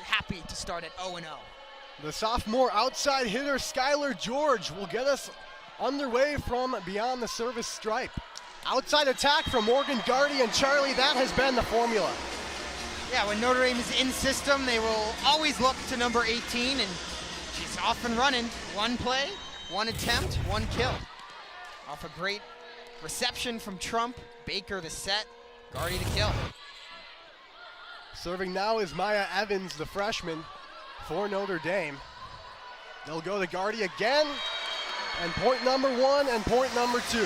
happy to start at 0-0. The sophomore outside hitter, Skylar George, will get us underway from beyond the service stripe. Outside attack from Morgan Gardy and Charlie, that has been the formula. Yeah, when Notre Dame is in system, they will always look to number 18, and she's off and running. One play, one attempt, one kill. Off a great reception from Trump, Baker the set, Gardy the kill. Serving now is Maya Evans, the freshman for Notre Dame. They'll go to Gardy again, and point number 1 and point number 2.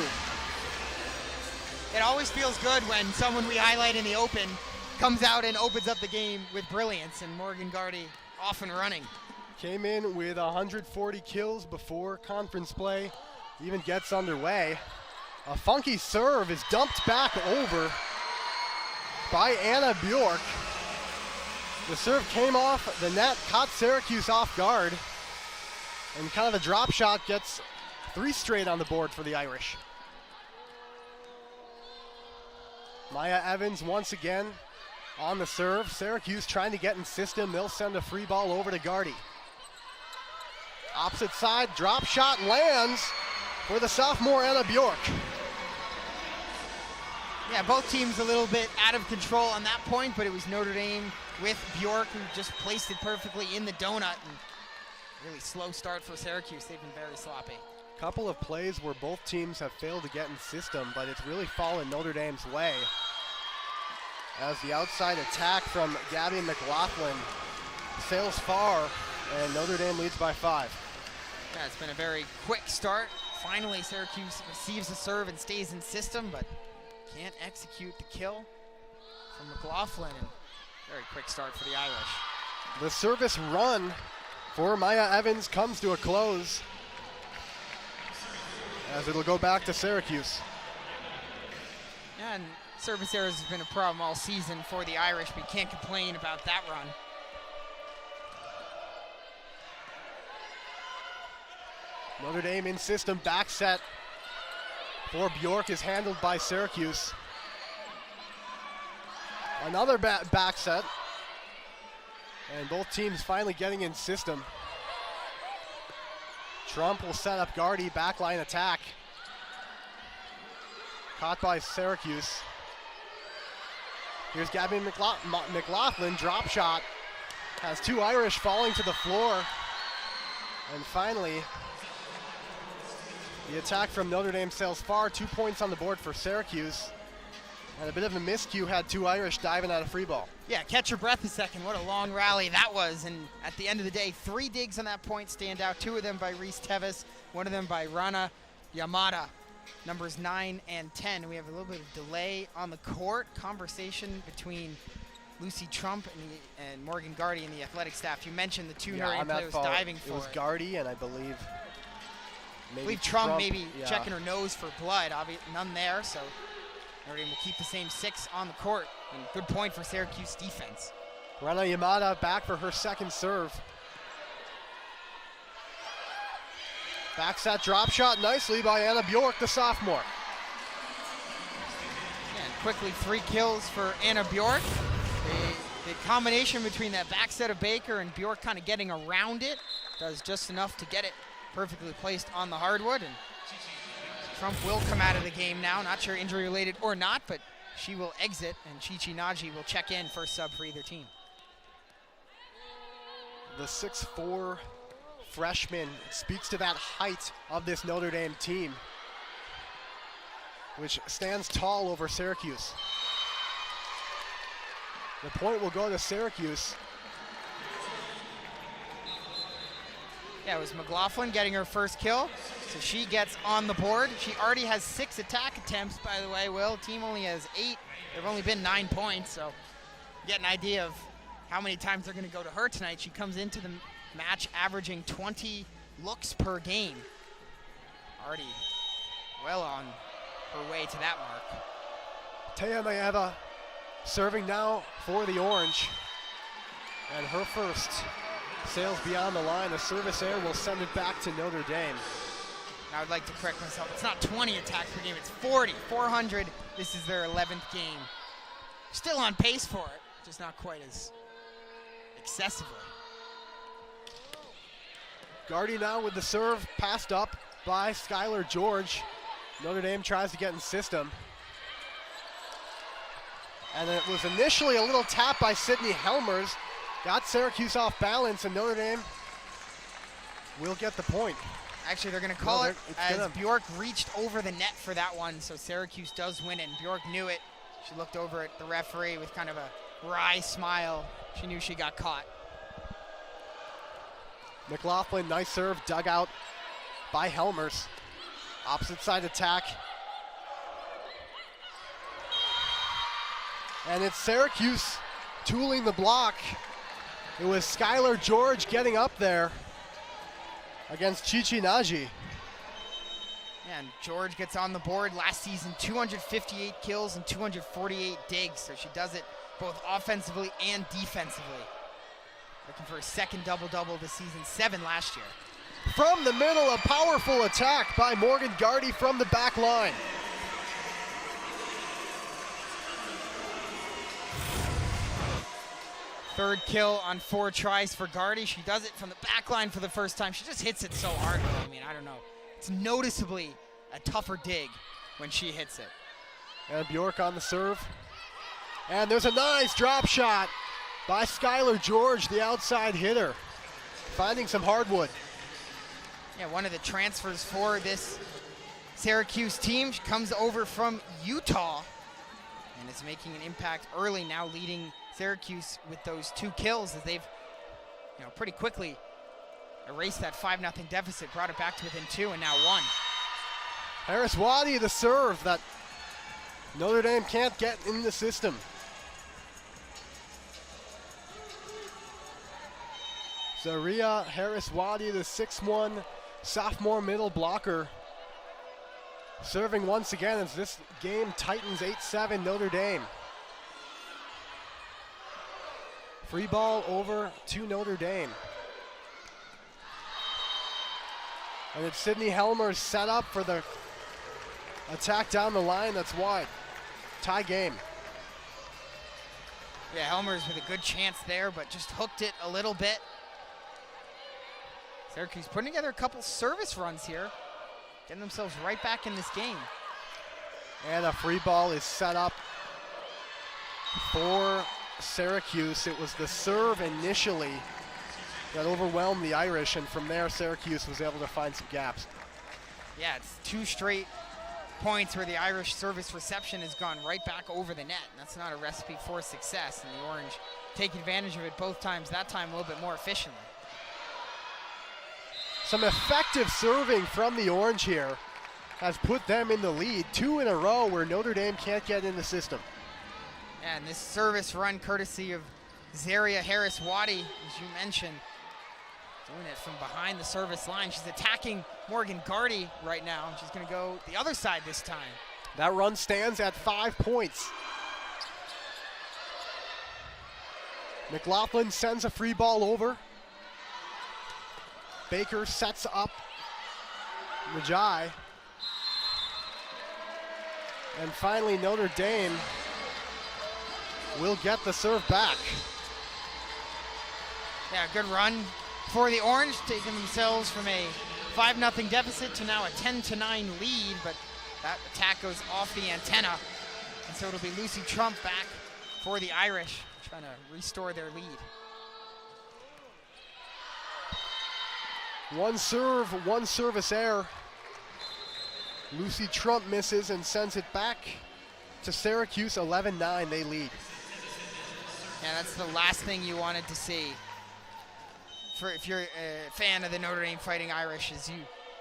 It always feels good when someone we highlight in the open comes out and opens up the game with brilliance, and Morgan Gardy off and running. Came in with 140 kills before conference play even gets underway. A funky serve is dumped back over by Anna Bjork. The serve came off the net, caught Syracuse off guard, and kind of a drop shot gets 3 straight on the board for the Irish. Maya Evans once again on the serve. Syracuse trying to get in system. They'll send a free ball over to Gardy. Opposite side, drop shot lands for the sophomore Anna Bjork. Yeah, both teams a little bit out of control on that point, but it was Notre Dame with Bjork who just placed it perfectly in the donut, and really slow start for Syracuse. They've been very sloppy. Couple of plays where both teams have failed to get in system, but it's really fallen Notre Dame's way as the outside attack from Gabby McLaughlin sails far, and Notre Dame leads by 5. Yeah, it's been a very quick start. Finally, Syracuse receives the serve and stays in system, but can't execute the kill from McLaughlin, and very quick start for the Irish. The service run for Maya Evans comes to a close as it'll go back to Syracuse. Yeah, and service errors has been a problem all season for the Irish, but you can't complain about that run. Notre Dame in system, back set for Bjork is handled by Syracuse. Another back set, and both teams finally getting in system. Trump will set up Gardy, backline attack. Caught by Syracuse. Here's Gabby McLaughlin, drop shot. Has 2 Irish falling to the floor. And finally, the attack from Notre Dame sails far. 2 points on the board for Syracuse. And a bit of a miscue, had 2 Irish diving at a free ball. Yeah, catch your breath a second. What a long rally that was. And at the end of the day, 3 digs on that point stand out. 2 of them by Reese Tevis, 1 of them by Rana Yamada, numbers 9 and 10. We have a little bit of delay on the court. Conversation between Lucy Trump and Morgan Gardy and the athletic staff. You mentioned the 2 Notre Dame players diving for it. It was Gardy, and I believe Trump maybe checking her nose for blood. None there, so Notre Dame will keep the same 6 on the court. And good point for Syracuse defense. Rana Yamada back for her second serve. Back set drop shot nicely by Anna Bjork, the sophomore. And quickly 3 kills for Anna Bjork. The combination between that back set of Baker and Bjork kind of getting around it does just enough to get it perfectly placed on the hardwood. And Trump will come out of the game now. Not sure injury related or not, but she will exit, and Chichi Naji will check in first sub for either team. The 6'4" freshman speaks to that height of this Notre Dame team, which stands tall over Syracuse. The point will go to Syracuse. Yeah, it was McLaughlin getting her first kill, so she gets on the board. She already has 6 attack attempts, by the way, Will. Team only has 8. There have only been 9 points, so you get an idea of how many times they're going to go to her tonight. She comes into the match averaging 20 looks per game. Already well on her way to that mark. Taya Maeva serving now for the Orange, and her first sails beyond the line. A service error will send it back to Notre Dame. I would like to correct myself. It's not 20 attacks per game, it's 40. 400. This is their 11th game. Still on pace for it, just not quite as excessively. Gardy now with the serve, passed up by Skylar George. Notre Dame tries to get in system. And it was initially a little tap by Sydney Helmers. Got Syracuse off balance, and Notre Dame will get the point. Actually, they're going to call it as Bjork reached over the net for that one, so Syracuse does win it, and Bjork knew it. She looked over at the referee with kind of a wry smile. She knew she got caught. McLaughlin, nice serve, dug out by Helmers. Opposite side attack. And it's Syracuse tooling the block. It was Skylar George getting up there against Chichi Naji. Yeah, and George gets on the board last season, 258 kills and 248 digs, so she does it both offensively and defensively. Looking for a second double-double this season, 7 last year. From the middle, a powerful attack by Morgan Gardy from the back line. Third kill on 4 tries for Gardy. She does it from the back line for the first time. She just hits it so hard, though. I mean, I don't know. It's noticeably a tougher dig when she hits it. And Bjork on the serve. And there's a nice drop shot by Skylar George, the outside hitter, finding some hardwood. Yeah, one of the transfers for this Syracuse team. She comes over from Utah and is making an impact early, now leading Syracuse with those 2 kills as they've, pretty quickly erased that 5-0 deficit, brought it back to within 2, and now 1. Harris Wadi, the serve that Notre Dame can't get in the system. Zaria Harris Wadi, the 6'1" sophomore middle blocker, serving once again as this game tightens 8-7 Notre Dame. Free ball over to Notre Dame. And it's Sydney Helmers set up for the attack down the line that's wide. Tie game. Yeah, Helmers with a good chance there, but just hooked it a little bit. Syracuse putting together a couple service runs here, getting themselves right back in this game. And a free ball is set up for Syracuse. It was the serve initially that overwhelmed the Irish, and from there Syracuse was able to find some gaps. Yeah, it's 2 straight points where the Irish service reception has gone right back over the net. And that's not a recipe for success, and the Orange take advantage of it both times, that time a little bit more efficiently. Some effective serving from the Orange here has put them in the lead. 2 in a row where Notre Dame can't get in the system. And this service run courtesy of Zaria Harris Wadi, as you mentioned, doing it from behind the service line. She's attacking Morgan Gardy right now. She's going to go the other side this time. That run stands at 5 points. McLaughlin sends a free ball over. Baker sets up Majai. And finally Notre Dame will get the serve back. Yeah, good run for the Orange, taking themselves from a 5-0 deficit to now a 10-9 lead, but that attack goes off the antenna. And so it'll be Lucy Trump back for the Irish, trying to restore their lead. One serve, one service error. Lucy Trump misses and sends it back to Syracuse. 11-9, they lead. Yeah, that's the last thing you wanted to see. If you're a fan of the Notre Dame Fighting Irish, is you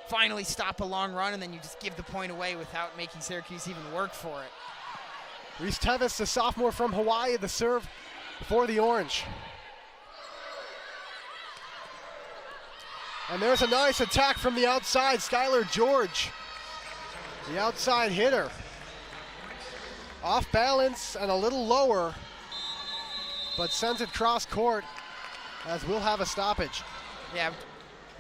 finally stop a long run and then you just give the point away without making Syracuse even work for it. Reese Tevis, the sophomore from Hawaii, the serve for the Orange. And there's a nice attack from the outside. Skylar George, the outside hitter. Off balance and a little lower, but sends it cross court as we'll have a stoppage. Yeah,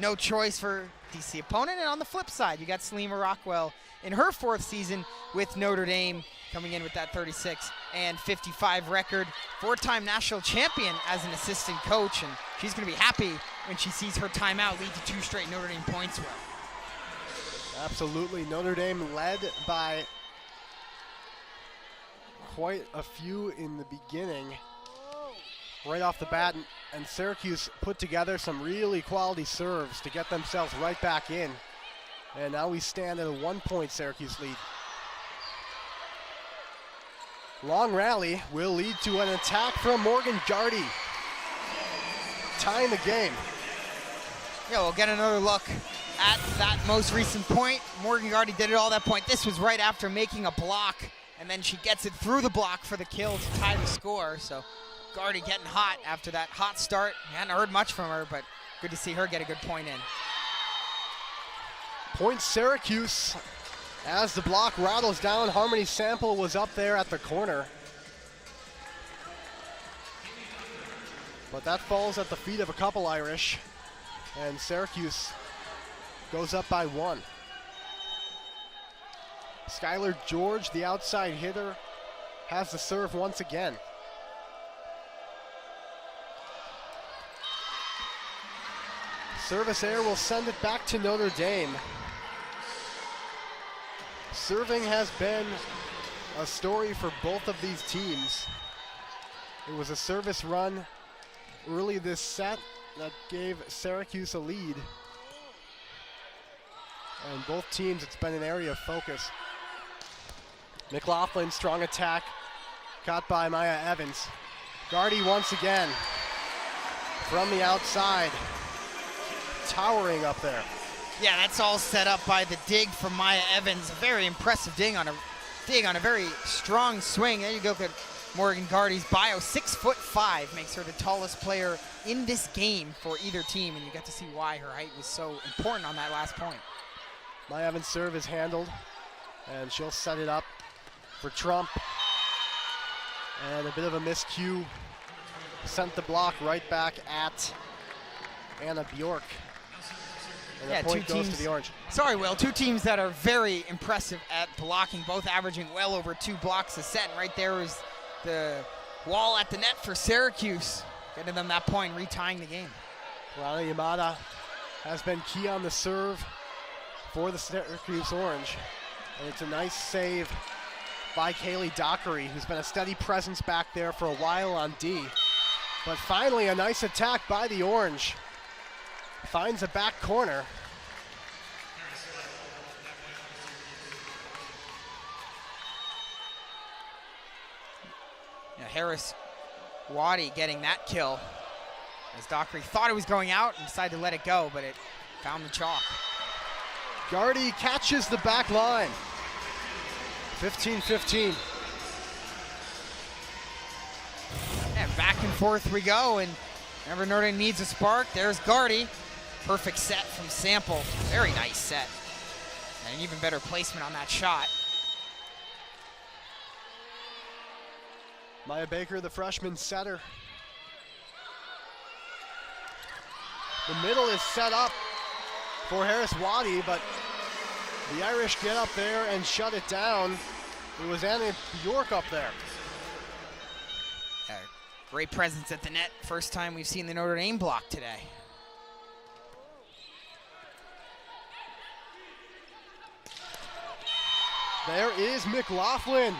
no choice for DC opponent. And on the flip side, you got Salima Rockwell in her 4th season with Notre Dame, coming in with that 36 and 55 record. 4-time national champion as an assistant coach, and she's going to be happy when she sees her timeout lead to 2 straight Notre Dame points. Well, absolutely. Notre Dame led by quite a few in the beginning, right off the bat, and Syracuse put together some really quality serves to get themselves right back in. And now we stand at a 1-point Syracuse lead. Long rally will lead to an attack from Morgan Gardy, tying the game. Yeah, we'll get another look at that most recent point. Morgan Gardy did it all that point. This was right after making a block, and then she gets it through the block for the kill to tie the score. So Gardy getting hot after that hot start. You hadn't heard much from her, but good to see her get a good point in. Point Syracuse as the block rattles down. Harmony Sample was up there at the corner, but that falls at the feet of a couple Irish, and Syracuse goes up by 1. Skylar George, the outside hitter, has the serve once again. Service error will send it back to Notre Dame. Serving has been a story for both of these teams. It was a service run early this set that gave Syracuse a lead. And both teams, it's been an area of focus. McLaughlin, strong attack, caught by Maya Evans. Gardy once again from the outside, towering up there. Yeah, that's all set up by the dig from Maya Evans. A very impressive dig on a very strong swing. There you go, good. Morgan Gardy's bio, 6'5", makes her the tallest player in this game for either team, and you get to see why her height was so important on that last point. Maya Evans' serve is handled, and she'll set it up for Trump. And a bit of a miscue sent the block right back at Anna Bjork. And yeah, the point goes to the Orange. Sorry, Will. 2 teams that are very impressive at blocking, both averaging well over 2 blocks a set. And right there is the wall at the net for Syracuse, getting them that point, retying the game. Rana Yamada has been key on the serve for the Syracuse Orange. And it's a nice save by Kaylee Dockery, who's been a steady presence back there for a while on D. But finally, a nice attack by the Orange. Finds a back corner. Yeah, Harris Waddy getting that kill as Dockery thought it was going out and decided to let it go, but it found the chalk. Gardy catches the back line. 15-15. And back and forth we go, and whenever Notre Dame needs a spark, there's Gardy. Perfect set from Sample. Very nice set. And an even better placement on that shot. Maya Baker, the freshman setter. The middle is set up for Harris Waddy, but the Irish get up there and shut it down. It was Anna Bjork up there. Great presence at the net. First time we've seen the Notre Dame block today. There is McLaughlin.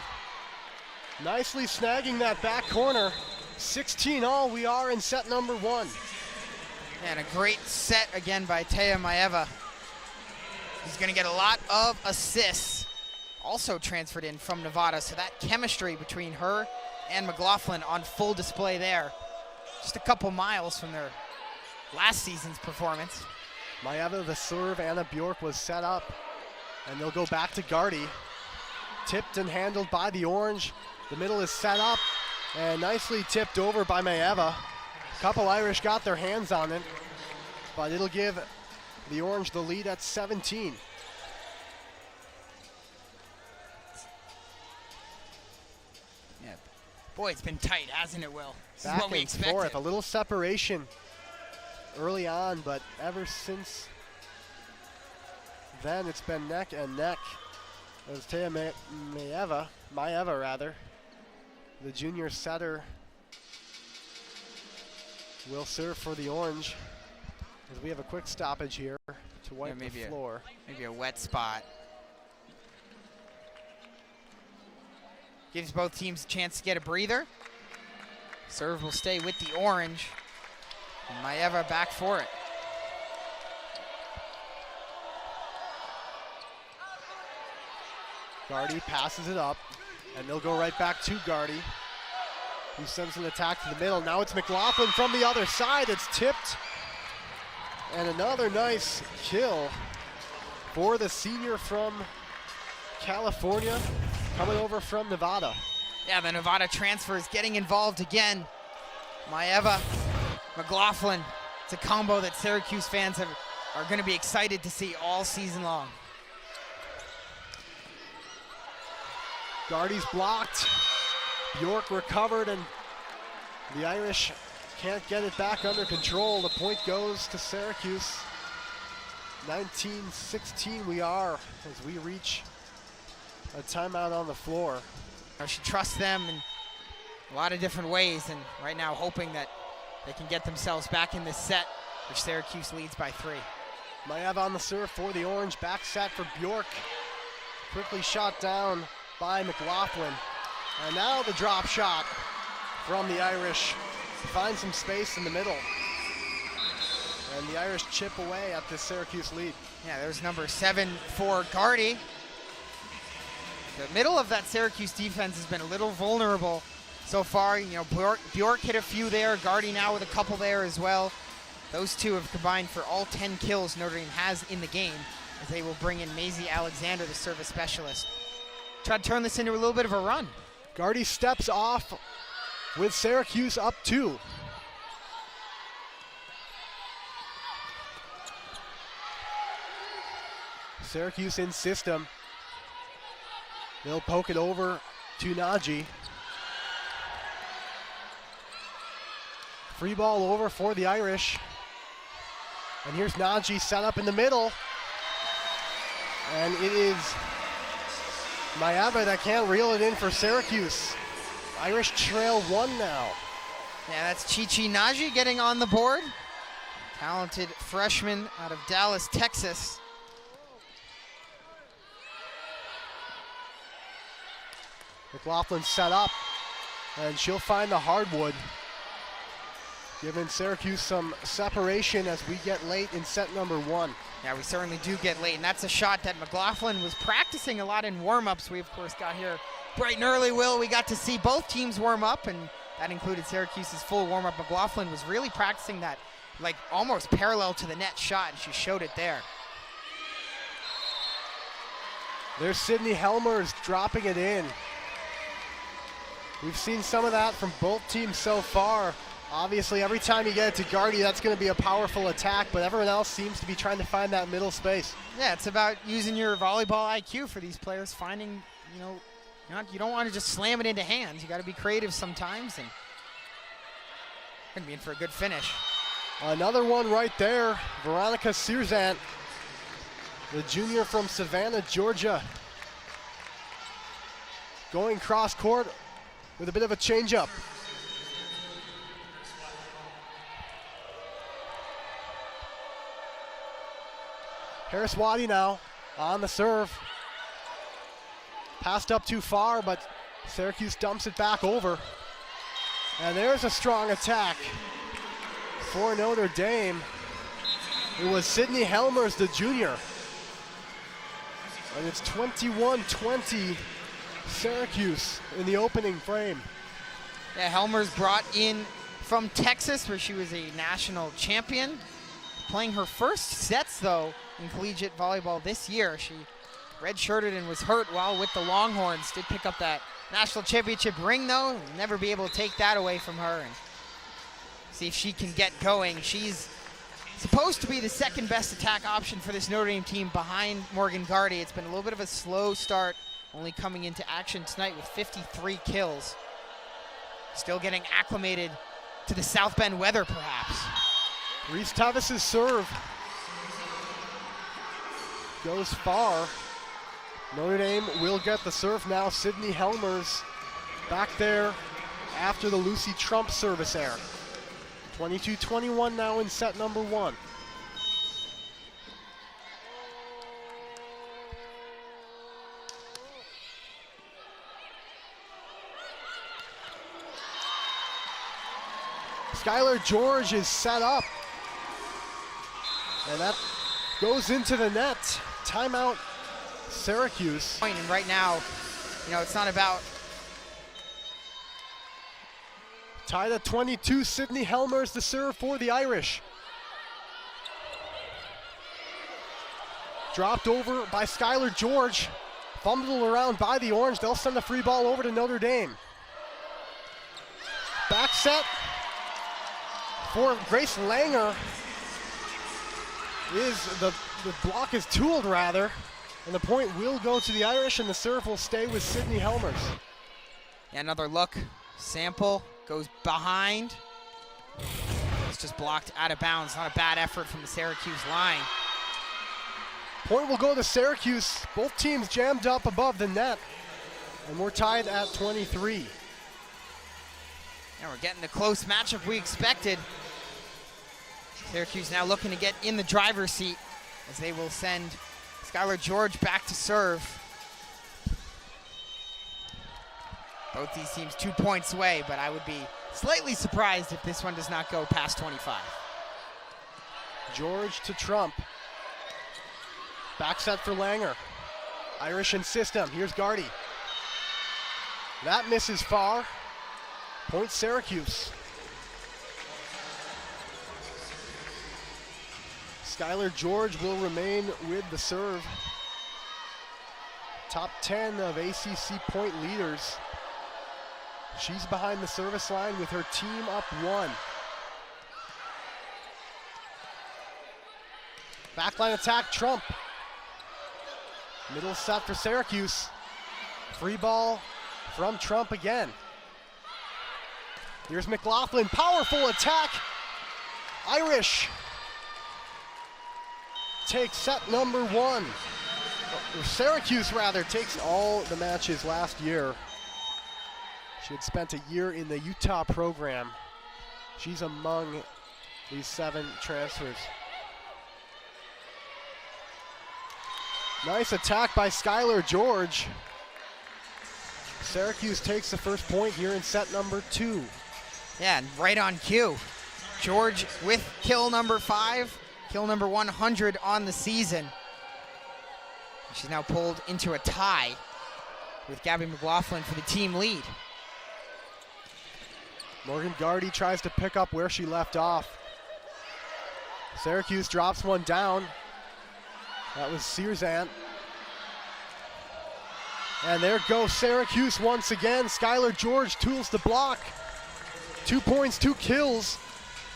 Nicely snagging that back corner. 16-all, we are in set number 1. And a great set again by Taya Maeva. He's going to get a lot of assists. Also transferred in from Nevada, so that chemistry between her and McLaughlin on full display there. Just a couple miles from their last season's performance. Maeva, the serve, Anna Bjork was set up, and they'll go back to Gardy. Tipped and handled by the Orange. The middle is set up and nicely tipped over by Maeva. Couple Irish got their hands on it, but it'll give the Orange the lead at 17. Yeah, boy, it's been tight, hasn't it, Will? This Back is what we and expected. forth, a little separation early on, but ever since then it's been neck and neck. As Taya Maeva, the junior setter, will serve for the Orange. As we have a quick stoppage here to wipe the floor. Maybe a wet spot. Gives both teams a chance to get a breather. Serve will stay with the Orange. And Maeva back for it. Gardy passes it up, and they'll go right back to Gardy, who sends an attack to the middle. Now it's McLaughlin from the other side. It's tipped. And another nice kill for the senior from California, coming over from Nevada. Yeah, the Nevada transfer is getting involved again. Maeva, McLaughlin. It's a combo that Syracuse fans are going to be excited to see all season long. Gardy's blocked. Bjork recovered, and the Irish can't get it back under control. The point goes to Syracuse. 19-16 we are as we reach a timeout on the floor. I should trust them in a lot of different ways, and right now hoping that they can get themselves back in this set, which Syracuse leads by 3. Maeva on the serve for the Orange. Back set for Bjork. Quickly shot down by McLaughlin. And now the drop shot from the Irish. Find some space in the middle. And the Irish chip away at the Syracuse lead. Yeah, there's number 7 for Gardy. The middle of that Syracuse defense has been a little vulnerable so far. You know, Bjork hit a few there. Gardy now with a couple there as well. Those two have combined for all 10 kills Notre Dame has in the game, as they will bring in Maisie Alexander, the service specialist. Try to turn this into a little bit of a run. Gardy steps off with Syracuse up 2. Syracuse in system. They'll poke it over to Naji. Free ball over for the Irish. And here's Naji set up in the middle. And it is Maeva that can't reel it in for Syracuse. Irish trail 1 now. Yeah, that's Chichi Naji getting on the board. Talented freshman out of Dallas, Texas. McLaughlin set up, and she'll find the hardwood, giving Syracuse some separation as we get late in set number 1. Yeah, we certainly do get late, and that's a shot that McLaughlin was practicing a lot in warm-ups. We, of course, got here bright and early, Will. We got to see both teams warm up, and that included Syracuse's full warm-up. McLaughlin was really practicing that, like, almost parallel to the net shot, and she showed it there. There's Sydney Helmers dropping it in. We've seen some of that from both teams so far. Obviously, every time you get it to Gardy, that's going to be a powerful attack, but everyone else seems to be trying to find that middle space. Yeah, it's about using your volleyball IQ for these players, finding, you don't want to just slam it into hands. You got to be creative sometimes, and going to be in for a good finish. Another one right there, Veronica Sierzant, the junior from Savannah, Georgia, going cross court with a bit of a change-up. Harris Waddy now on the serve. Passed up too far, but Syracuse dumps it back over. And there's a strong attack for Notre Dame. It was Sydney Helmers, the junior. And it's 21-20 Syracuse in the opening frame. Yeah, Helmers brought in from Texas, where she was a national champion. Playing her first sets, though, in collegiate volleyball this year. She redshirted and was hurt while with the Longhorns. Did pick up that national championship ring, though. We'll never be able to take that away from her and see if she can get going. She's supposed to be the second best attack option for this Notre Dame team behind Morgan Gardy. It's been a little bit of a slow start, only coming into action tonight with 53 kills. Still getting acclimated to the South Bend weather, perhaps. Reese Tevis' serve goes far. Notre Dame will get the serve now. Sydney Helmers back there after the Lucy Trump service error. 22-21 now in set number 1. Skylar George is set up. And that goes into the net. Timeout, Syracuse. And right now, it's not about. Tied at 22, Sydney Helmers the serve for the Irish. Dropped over by Skylar George. Fumbled around by the Orange. They'll send the free ball over to Notre Dame. Back set for Grace Langer. The block is tooled rather, and the point will go to the Irish, and the serve will stay with Sydney Helmers. Yeah, another look. Sample goes behind. It's just blocked out of bounds. Not a bad effort from the Syracuse line. Point will go to Syracuse. Both teams jammed up above the net, and we're tied at 23. And we're getting the close matchup we expected. Syracuse now looking to get in the driver's seat as they will send Skylar George back to serve. Both these teams 2 points away, but I would be slightly surprised if this one does not go past 25. George to Trump. Back set for Langer. Irish in system. Here's Gardy. That misses far. Point Syracuse. Skylar George will remain with the serve. Top 10 of ACC point leaders. She's behind the service line with her team up 1. Backline attack, Trump. Middle set for Syracuse. Free ball from Trump again. Here's McLaughlin, powerful attack. Irish takes set number 1. Or Syracuse rather takes all the matches last year. She had spent a year in the Utah program. She's among these 7 transfers. Nice attack by Skylar George. Syracuse takes the first point here in set number 2. Yeah, and right on cue. George with kill number 5, kill number 100 on the season. She's now pulled into a tie with Gabby McLaughlin for the team lead. Morgan Gardy tries to pick up where she left off. Syracuse drops one down. That was Searzant. And there goes Syracuse once again. Skylar George tools the block. 2 points, 2 kills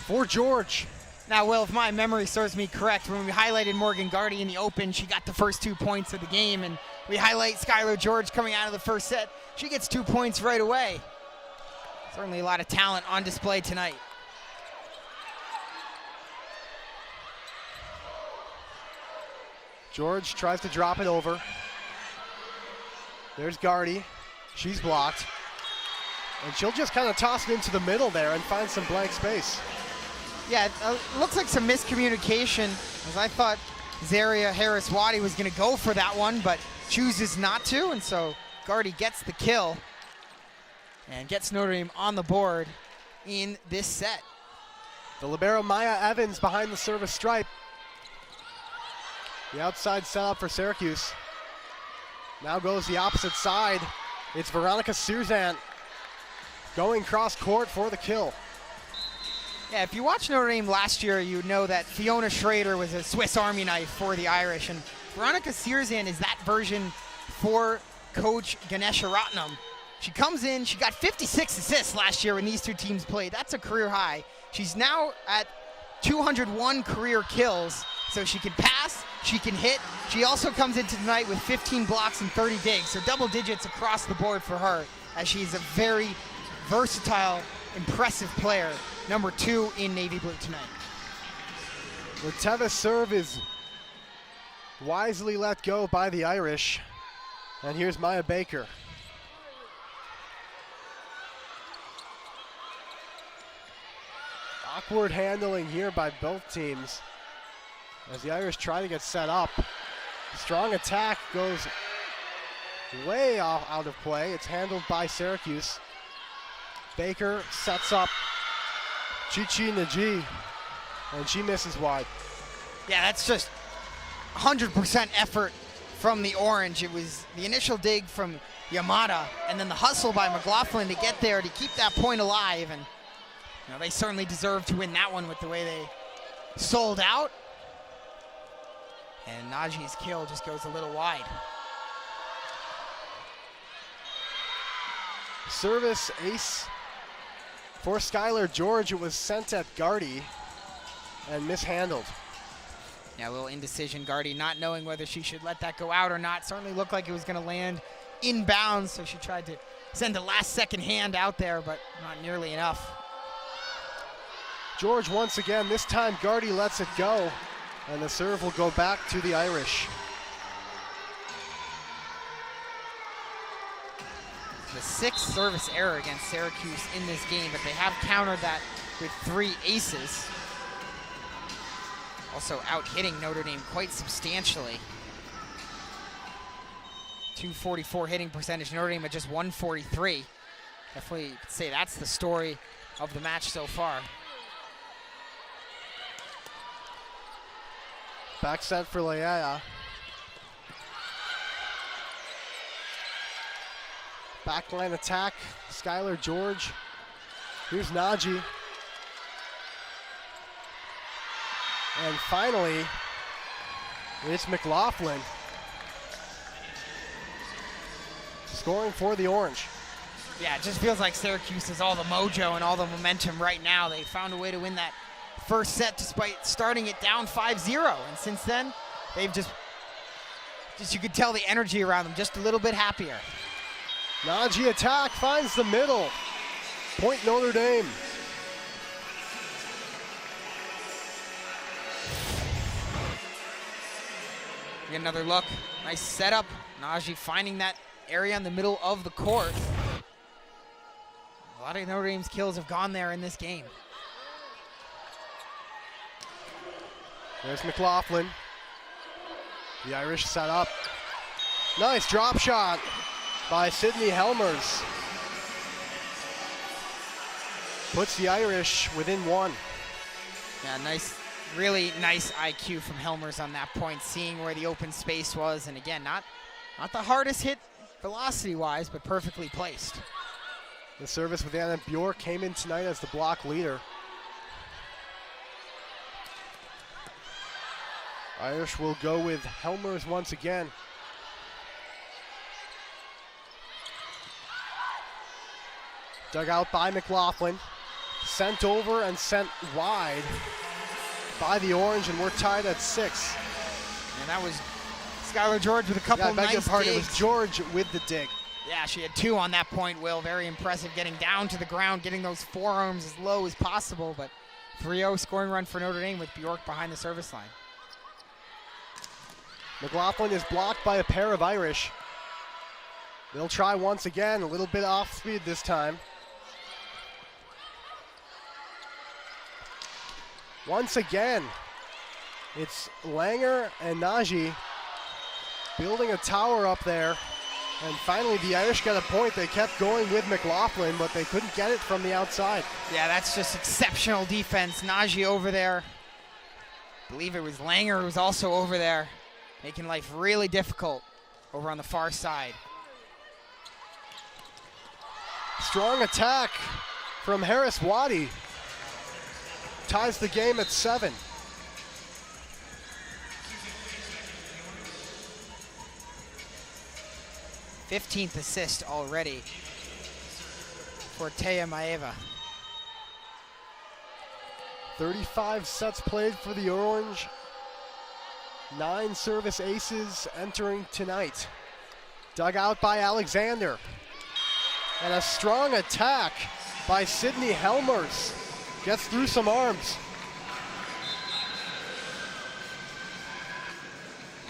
for George. Now, Will, if my memory serves me correct, when we highlighted Morgan Gardy in the open, she got the first 2 points of the game, and we highlight Skylar George coming out of the first set. She gets 2 points right away. Certainly a lot of talent on display tonight. George tries to drop it over. There's Gardy. She's blocked. And she'll just kind of toss it into the middle there and find some blank space. Yeah, it looks like some miscommunication, as I thought Zaria Harris-Waddy was going to go for that one, but chooses not to, and so Gardy gets the kill and gets Notre Dame on the board in this set. The libero Maya Evans behind the service stripe. The outside setup for Syracuse. Now goes the opposite side. It's Veronica Searzant going cross court for the kill. Yeah, if you watched Notre Dame last year, you know that Fiona Schrader was a Swiss Army knife for the Irish, and Veronica Searzant is that version for Coach Ganesha Ratnam. She comes in, she got 56 assists last year when these 2 teams played. That's a career high. She's now at 201 career kills, so she can pass, she can hit. She also comes into tonight with 15 blocks and 30 digs, so double digits across the board for her, as she's a very versatile, impressive player. Number 2 in Navy Blue tonight. The Tevis serve is wisely let go by the Irish. And here's Maya Baker. Awkward handling here by both teams as the Irish try to get set up. Strong attack goes way out of play. It's handled by Syracuse. Baker sets up Chichi Naji, and she misses wide. Yeah, that's just 100% effort from the Orange. It was the initial dig from Yamada, and then the hustle by McLaughlin to get there to keep that point alive. And they certainly deserve to win that one with the way they sold out. And Naji's kill just goes a little wide. Service ace for Skylar George. It was sent at Gardy and mishandled. Yeah, a little indecision. Gardy not knowing whether she should let that go out or not. Certainly looked like it was going to land inbounds, so she tried to send a last-second hand out there, but not nearly enough. George once again. This time Gardy lets it go, and the serve will go back to the Irish. The sixth service error against Syracuse in this game, but they have countered that with 3 aces. Also out-hitting Notre Dame quite substantially. 244 hitting percentage, Notre Dame at just 143. Definitely could say that's the story of the match so far. Back set for Leia. Backline attack, Skylar George. Here's Naji. And finally, it's McLaughlin scoring for the Orange. Yeah, it just feels like Syracuse has all the mojo and all the momentum right now. They found a way to win that first set despite starting it down 5-0. And since then, they've just you could tell the energy around them just a little bit happier. Naji attack finds the middle. Point Notre Dame. Get another look. Nice setup. Naji finding that area in the middle of the court. A lot of Notre Dame's kills have gone there in this game. There's McLaughlin. The Irish set up. Nice drop shot by Sydney Helmers. Puts the Irish within 1. Yeah, nice, really nice IQ from Helmers on that point, seeing where the open space was. And again, not the hardest hit velocity-wise, but perfectly placed. The service with Anna Bjork came in tonight as the block leader. Irish will go with Helmers once again. Dug out by McLaughlin. Sent over and sent wide by the Orange, and we're tied at 6. And that was Skylar George with a couple nice digs. It was George with the dig. Yeah, she had 2 on that point, Will. Very impressive getting down to the ground, getting those forearms as low as possible. But 3-0 scoring run for Notre Dame with Bjork behind the service line. McLaughlin is blocked by a pair of Irish. They'll try once again, a little bit off speed this time. Once again, it's Langer and Naji building a tower up there. And finally, the Irish got a point. They kept going with McLaughlin, but they couldn't get it from the outside. Yeah, that's just exceptional defense. Naji over there. I believe it was Langer who was also over there, making life really difficult over on the far side. Strong attack from Harris Waddy. Ties the game at 7. th assist already for Teya Maeva. 35 sets played for the Orange. 9 service aces entering tonight. Dug out by Alexander. And a strong attack by Sydney Helmers. Gets through some arms.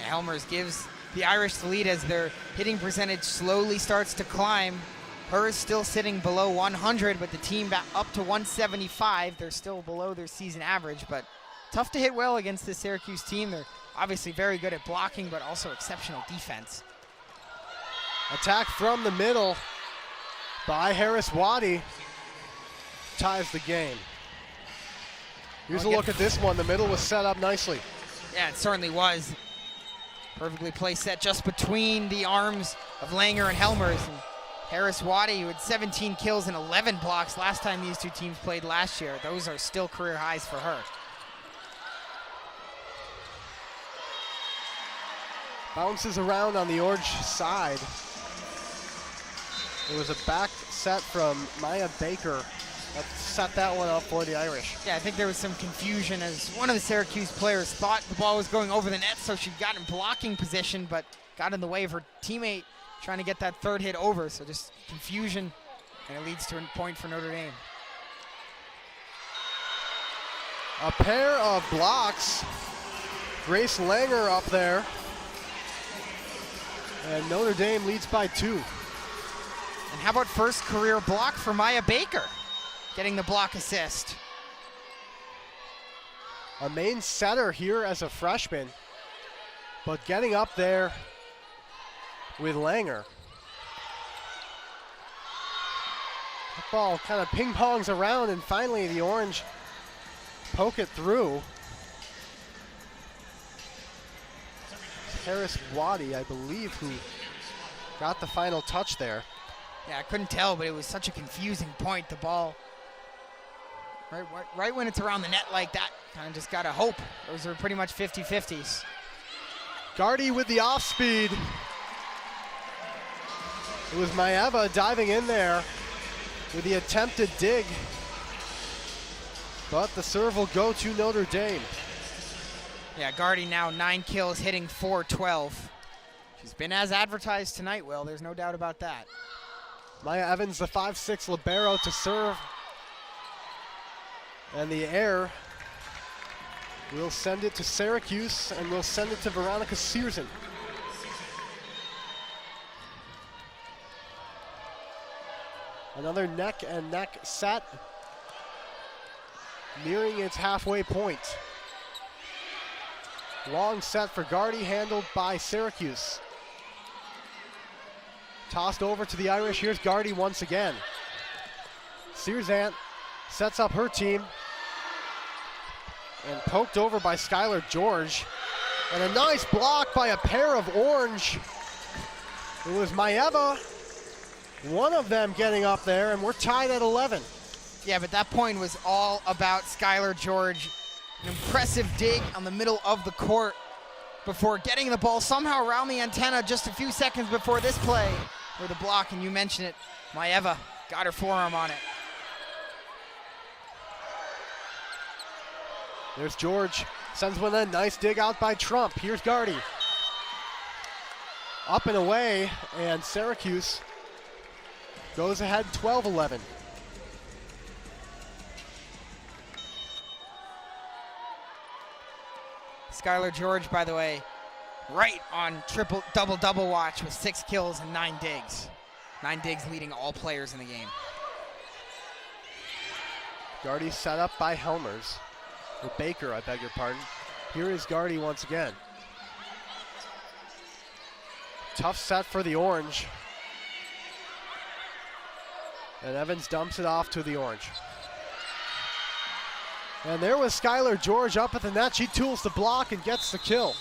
Helmers gives the Irish the lead as their hitting percentage slowly starts to climb. Hers still sitting below 100, but the team back up to 175. They're still below their season average, but tough to hit well against this Syracuse team. They're obviously very good at blocking, but also exceptional defense. Attack from the middle by Harris Waddy ties the game. Here's a look at this one. The middle was set up nicely. Yeah, it certainly was. Perfectly placed set just between the arms of Langer and Helmers. And Harris Waddy, who had 17 kills and 11 blocks last time these two teams played last year. Those are still career highs for her. Bounces around on the Orange side. It was a back set from Maya Baker that set that one up for the Irish. Yeah, I think there was some confusion as one of the Syracuse players thought the ball was going over the net, so she got in blocking position, but got in the way of her teammate trying to get that third hit over. So just confusion, and it leads to a point for Notre Dame. A pair of blocks. Grace Langer up there. And Notre Dame leads by 2. And how about first career block for Maya Baker, getting the block assist. A main setter here as a freshman, but getting up there with Langer. The ball kind of ping-pongs around, and finally the Orange poke it through. Harris Waddy, I believe, who got the final touch there. Yeah, I couldn't tell, but it was such a confusing point. The ball, right when it's around the net like that, kind of just got to hope. Those are pretty much 50-50s. Gardy with the off speed. It was Maeva diving in there with the attempted dig. But the serve will go to Notre Dame. Yeah, Gardy now 9 kills, hitting .412. She's been as advertised tonight, Will. There's no doubt about that. Maya Evans, the 5'6" libero to serve. And the air will send it to Syracuse, and we'll send it to Veronica Searson. Another neck and neck set, nearing its halfway point. Long set for Gardy, handled by Syracuse. Tossed over to the Irish. Here's Gardy once again. Searzant sets up her team. And poked over by Skylar George. And a nice block by a pair of Orange. It was Maeva, one of them getting up there, and we're tied at 11. Yeah, but that point was all about Skylar George. An impressive dig on the middle of the court before getting the ball somehow around the antenna just a few seconds before this play for the block, and you mentioned it, Maeva got her forearm on it. There's George, sends one in, nice dig out by Trump. Here's Gardy. Up and away, and Syracuse goes ahead 12-11. Skylar George, by the way, right on double watch with 6 kills and 9 digs. 9 digs leading all players in the game. Gardy set up by Helmers. Or Baker, I beg your pardon. Here is Gardy once again. Tough set for the Orange. And Evans dumps it off to the Orange. And there was Skylar George up at the net. She tools the block and gets the kill.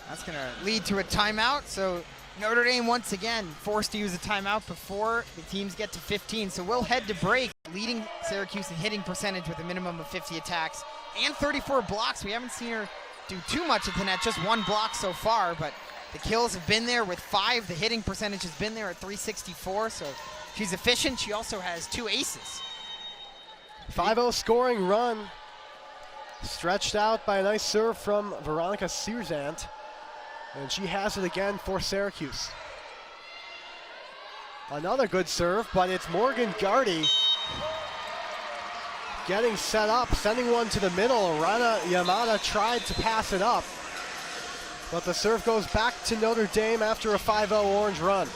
That's going to lead to a timeout. So Notre Dame once again forced to use a timeout before the teams get to 15. So we'll head to break, leading Syracuse in hitting percentage with a minimum of 50 attacks and 34 blocks. We haven't seen her do too much at the net, just 1 block so far, but the kills have been there with 5. The hitting percentage has been there at 364, so she's efficient. She also has 2 aces. 5-0 scoring run, stretched out by a nice serve from Veronica Searzant, and she has it again for Syracuse. Another good serve, but it's Morgan Gardy getting set up, sending one to the middle. Rana Yamada tried to pass it up, but the serve goes back to Notre Dame after a 5-0 Orange run.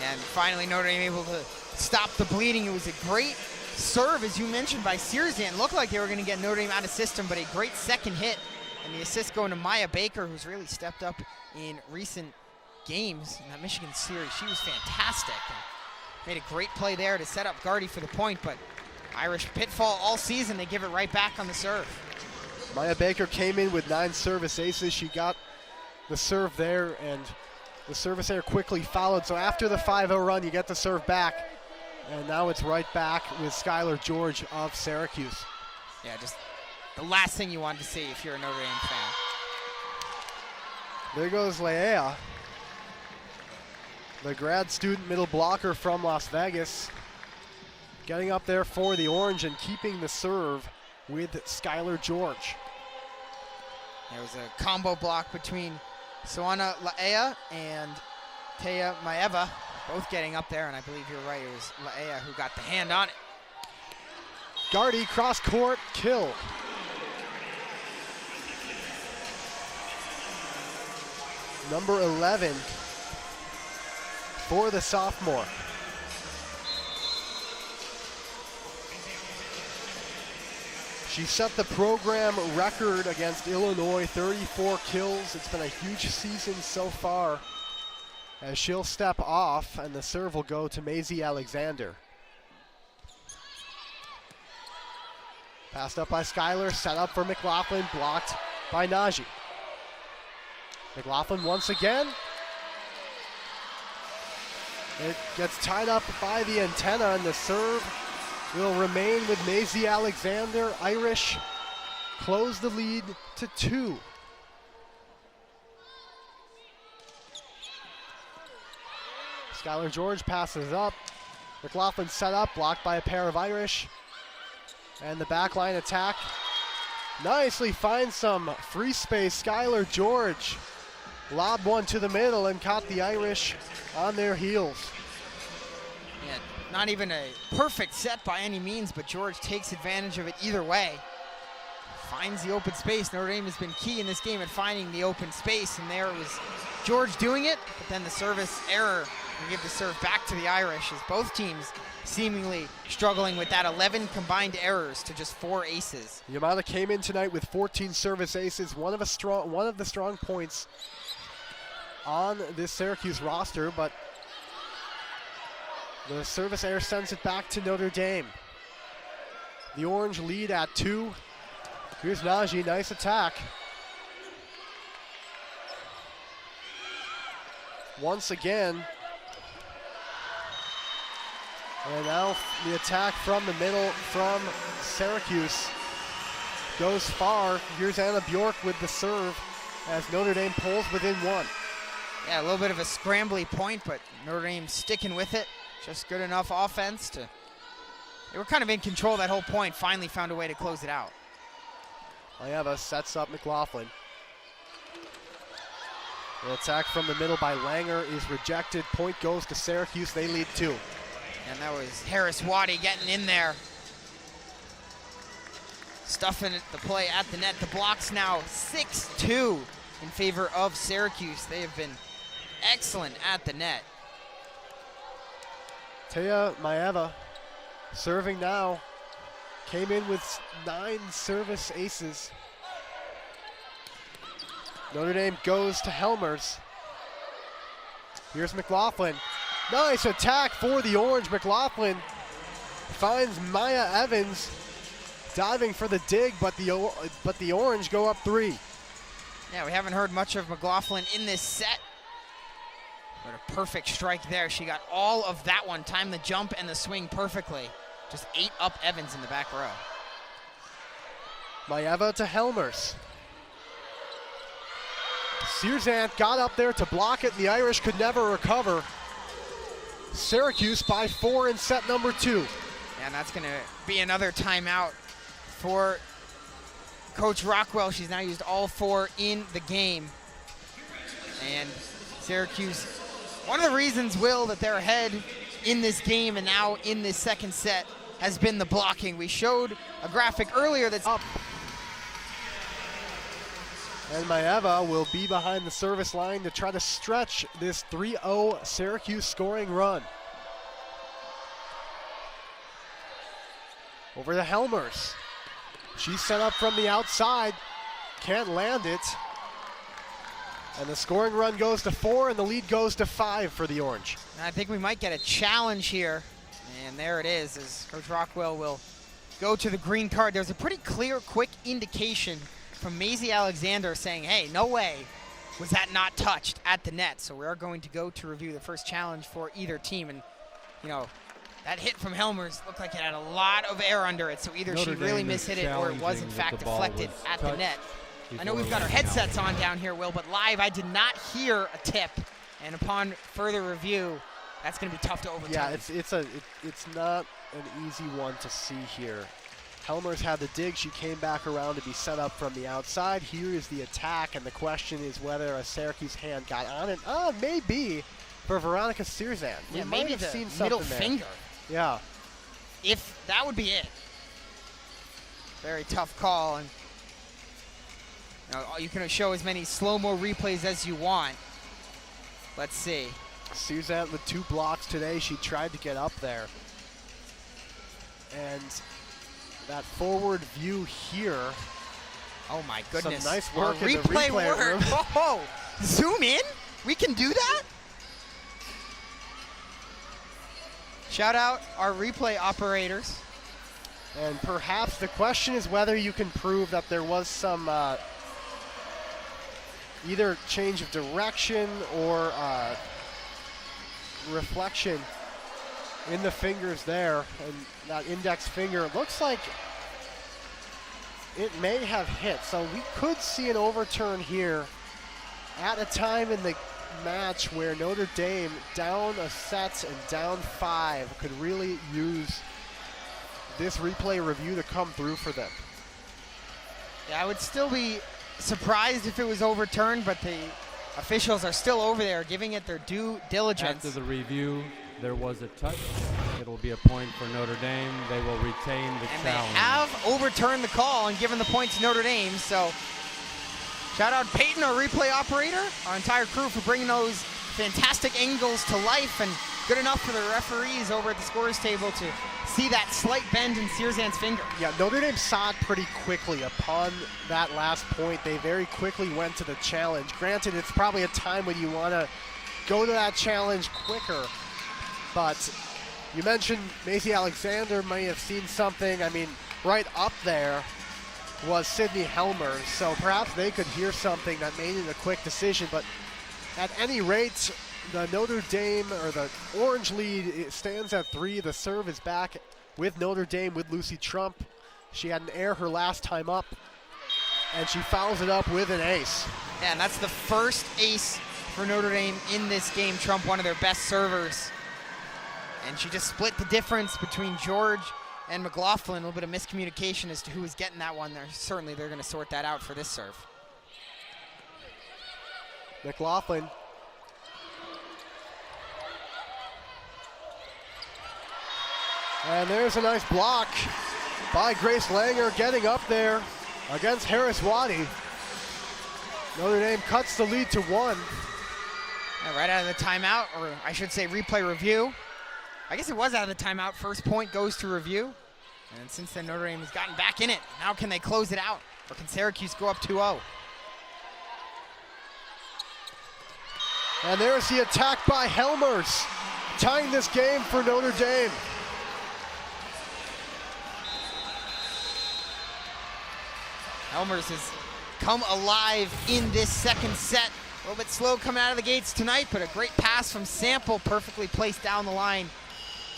And finally Notre Dame able to stop the bleeding. It was a great serve, as you mentioned, by Searzan. Looked like they were going to get Notre Dame out of system, but a great second hit. And the assist going to Maya Baker, who's really stepped up in recent games in that Michigan series. She was fantastic. And made a great play there to set up Gardy for the point, but Irish pitfall all season. They give it right back on the serve. Maya Baker came in with 9 service aces. She got the serve there, and the service error quickly followed. So after the 5-0 run, you get the serve back, and now it's right back with Skylar George of Syracuse. Yeah, just the last thing you wanted to see if you're a Notre Dame fan. There goes Leia, the grad student middle blocker from Las Vegas, getting up there for the Orange and keeping the serve with Skylar George. There was a combo block between Soana Laea and Teya Maeva, both getting up there, and I believe you're right, it was Laea who got the hand on it. Gardy, cross court, kill. Number 11 for the sophomore. She set the program record against Illinois, 34 kills. It's been a huge season so far, as she'll step off and the serve will go to Maisie Alexander. Passed up by Skylar, set up for McLaughlin, blocked by Najee. McLaughlin once again. It gets tied up by the antenna, and the serve will remain with Maisie Alexander. Irish close the lead to 2. Skylar George passes up. McLaughlin set up, blocked by a pair of Irish. And the backline attack nicely finds some free space. Skylar George lobbed one to the middle and caught the Irish on their heels. Yeah, not even a perfect set by any means, but George takes advantage of it either way. Finds the open space. Notre Dame has been key in this game at finding the open space, and there was George doing it, but then the service error will give the serve back to the Irish, as both teams seemingly struggling with that 11 combined errors to just 4 aces. Yamada came in tonight with 14 service aces, one of the strong points on this Syracuse roster, but the service error sends it back to Notre Dame. The Orange lead at 2. Here's Najee, nice attack. Once again. And now the attack from the middle from Syracuse goes far. Here's Anna Bjork with the serve as Notre Dame pulls within 1. Yeah, a little bit of a scrambly point, but Notre Dame sticking with it. Just good enough offense to... They were kind of in control that whole point, finally found a way to close it out. Maeva sets up McLaughlin. The attack from the middle by Langer is rejected. Point goes to Syracuse. They lead 2. And that was Harris Waddy getting in there. Stuffing the play at the net. The block's now 6-2 in favor of Syracuse. They have been excellent at the net. Teya Maeva serving now. Came in with 9 service aces. Notre Dame goes to Helmers. Here's McLaughlin. Nice attack for the Orange. McLaughlin finds Maya Evans diving for the dig, but the Orange go up 3. Yeah, we haven't heard much of McLaughlin in this set. But a perfect strike there. She got all of that one, timed the jump and the swing perfectly. Just ate up Evans in the back row. Maeva to Helmers. Searzant got up there to block it, and the Irish could never recover. Syracuse by 4 in set number 2. And that's going to be another timeout for Coach Rockwell. She's now used all 4 in the game. And Syracuse, one of the reasons, Will, that they're ahead in this game and now in this second set has been the blocking. We showed a graphic earlier that's up. And Maeva will be behind the service line to try to stretch this 3-0 Syracuse scoring run. Over to Helmers. She's set up from the outside, can't land it. And the scoring run goes to 4 and the lead goes to 5 for the Orange. I think we might get a challenge here. And there it is, as Coach Rockwell will go to the green card. There's a pretty clear, quick indication from Maisie Alexander saying, hey, no way was that not touched at the net. So we are going to go to review the first challenge for either team. And, you know, that hit from Helmers looked like it had a lot of air under it. So either Notre she really Dame mishit it or it was in fact deflected at the net. I know we've got our headsets on down here, Will, but live I did not hear a tip. And upon further review, that's going to be tough to overturn. Yeah, it's not an easy one to see here. Helmers had the dig. She came back around to be set up from the outside. Here is the attack, and the question is whether a Syracuse hand got on it. Maybe for Veronica Sirzan. Yeah, maybe the seen middle there. finger. Yeah. If that would be it. Very tough call. And you can show as many slow-mo replays as you want. Let's see. Sirzan with 2 blocks today. She tried to get up there. And that forward view here. Oh my goodness. Some nice work in the replay replay room. Oh, zoom in? We can do that? Shout out our replay operators. And perhaps the question is whether you can prove that there was some either change of direction or reflection in the fingers there. And that index finger, it looks like it may have hit. So we could see an overturn here at a time in the match where Notre Dame, down a set and down 5, could really use this replay review to come through for them. Yeah, I would still be surprised if it was overturned, but the officials are still over there giving it their due diligence. After the review, there was a touch. It'll be a point for Notre Dame. They will retain the and challenge. they have overturned the call and given the point to Notre Dame. So shout out Peyton, our replay operator, our entire crew for bringing those fantastic angles to life, and good enough for the referees over at the scorers table to see that slight bend in Sirzan's finger. Yeah, Notre Dame saw it pretty quickly. Upon that last point, they very quickly went to the challenge. Granted, it's probably a time when you want to go to that challenge quicker, but you mentioned Maisie Alexander may have seen something. I mean, right up there was Sydney Helmers, so perhaps they could hear something that made it a quick decision. But at any rate, the Notre Dame, or the Orange lead, it stands at 3. The serve is back with Notre Dame with Lucy Trump. She had an error her last time up, and she fouls it up with an ace. Yeah, and that's the first ace for Notre Dame in this game. Trump, one of their best servers. And she just split the difference between George and McLaughlin. A little bit of miscommunication as to who was getting that one there. Certainly they're going to sort that out for this serve. McLaughlin. And there's a nice block by Grace Langer, getting up there against Harris Waddy. Notre Dame cuts the lead to 1. Yeah, right out of the timeout, or I should say replay review. I guess it was out of the timeout. First point goes to review. And since then, Notre Dame has gotten back in it. Now can they close it out? Or can Syracuse go up 2-0? And there's the attack by Helmers, tying this game for Notre Dame. Helmers has come alive in this second set. A little bit slow coming out of the gates tonight, but a great pass from Sample, perfectly placed down the line.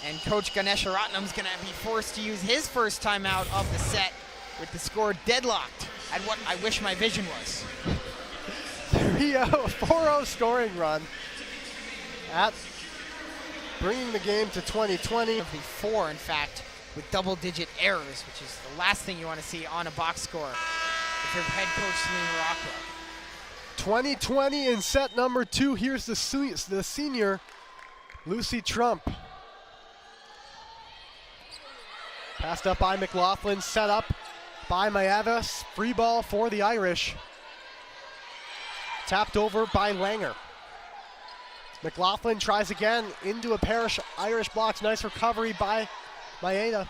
And Coach Ganesha Ratnam's going to be forced to use his first timeout of the set with the score deadlocked at what I wish my vision was. 4-0 scoring run at bringing the game to 2020. Before, in fact, with double-digit errors, which is the last thing you want to see on a box score if you're head coach Celine Rockwell. 2020 in set number 2. Here's the senior, Lucy Trump. Passed up by McLaughlin, set up by Maeva. Free ball for the Irish. Tapped over by Langer. McLaughlin tries again into a pair of Irish blocks. Nice recovery by Maeva.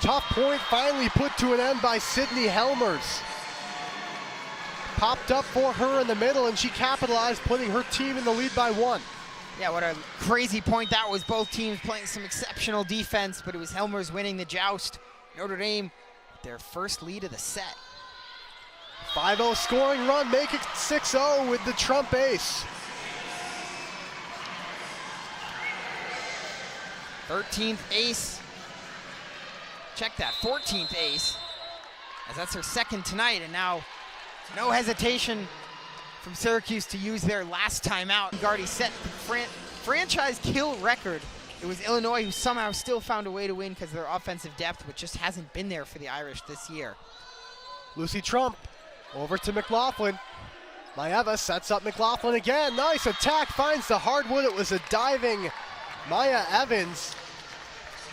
Tough point finally put to an end by Sydney Helmers. Popped up for her in the middle, and she capitalized, putting her team in the lead by 1. Yeah, what a crazy point that was. Both teams playing some exceptional defense, but it was Helmers winning the joust. Notre Dame, their first lead of the set. 5-0 scoring run, make it 6-0 with the Trump ace. 13th ace. Check that, 14th ace, as that's her second tonight, and now no hesitation from Syracuse to use their last timeout. Gardy set the franchise kill record. It was Illinois who somehow still found a way to win because of their offensive depth, which just hasn't been there for the Irish this year. Lucy Trump over to McLaughlin. Maeva sets up McLaughlin again. Nice attack, finds the hardwood. It was a diving Maya Evans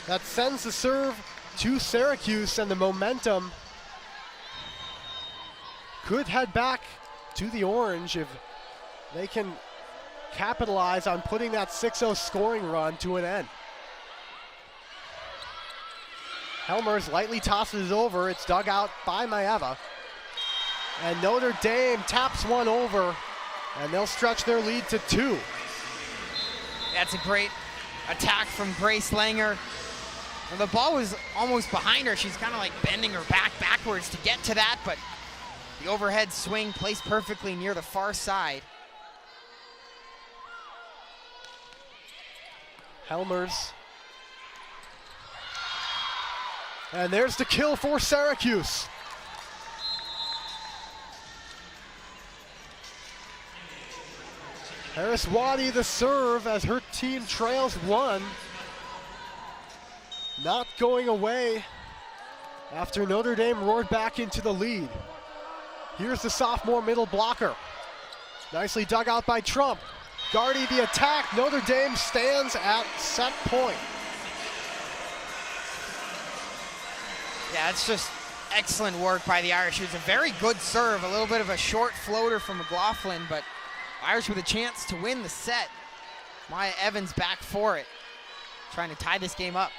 that sends the serve to Syracuse, and the momentum could head back to the Orange if they can capitalize on putting that 6-0 scoring run to an end. Helmers lightly tosses over. It's dug out by Maeva. And Notre Dame taps one over, and they'll stretch their lead to 2. That's a great attack from Grace Langer. Well, the ball was almost behind her. She's kind of like bending her back backwards to get to that, but the overhead swing placed perfectly near the far side. Helmers. And there's the kill for Syracuse. Harris Waddy the serve as her team trails 1. Not going away after Notre Dame roared back into the lead. Here's the sophomore middle blocker. Nicely dug out by Trump. Gardy the attack. Notre Dame stands at set point. Yeah, it's just excellent work by the Irish. It was a very good serve, a little bit of a short floater from McLaughlin, but Irish with a chance to win the set. Maya Evans back for it, trying to tie this game up.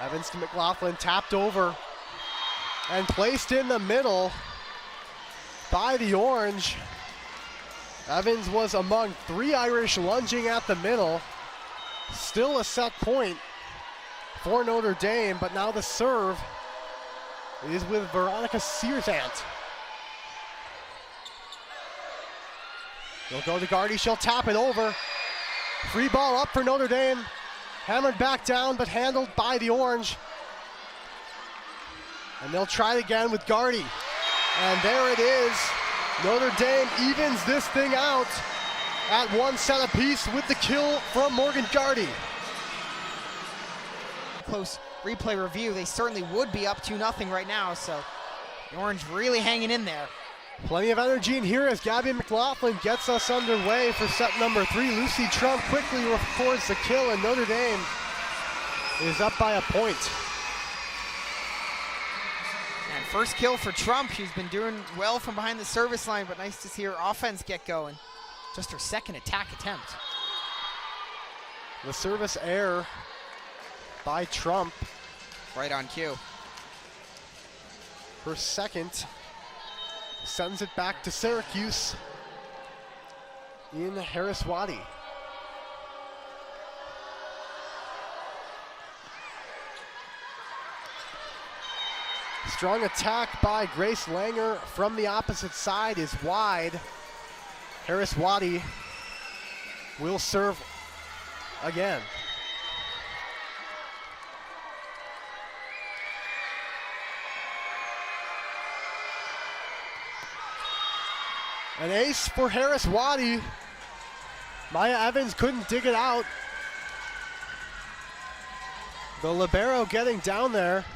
Evans to McLaughlin, tapped over and placed in the middle by the Orange. Evans was among 3 Irish lunging at the middle. Still a set point for Notre Dame, but now the serve is with Veronica Searsant. They'll go to Gardy, she'll tap it over. Free ball up for Notre Dame. Hammered back down, but handled by the Orange. And they'll try it again with Gardy. And there it is. Notre Dame evens this thing out at 1 set apiece with the kill from Morgan Gardy. Close replay review, they certainly would be up 2-0 right now, so the Orange really hanging in there. Plenty of energy in here as Gabby McLaughlin gets us underway for set number 3. Lucy Trump quickly records the kill, and Notre Dame is up by a point. And first kill for Trump. She's been doing well from behind the service line, but nice to see her offense get going. Just her second attack attempt. The service error by Trump. Right on cue. Her second. Sends it back to Syracuse in Harris Waddy. Strong attack by Grace Langer from the opposite side is wide. Harris Waddy will serve again. An ace for Harris Waddy. Maya Evans couldn't dig it out. The libero getting down there.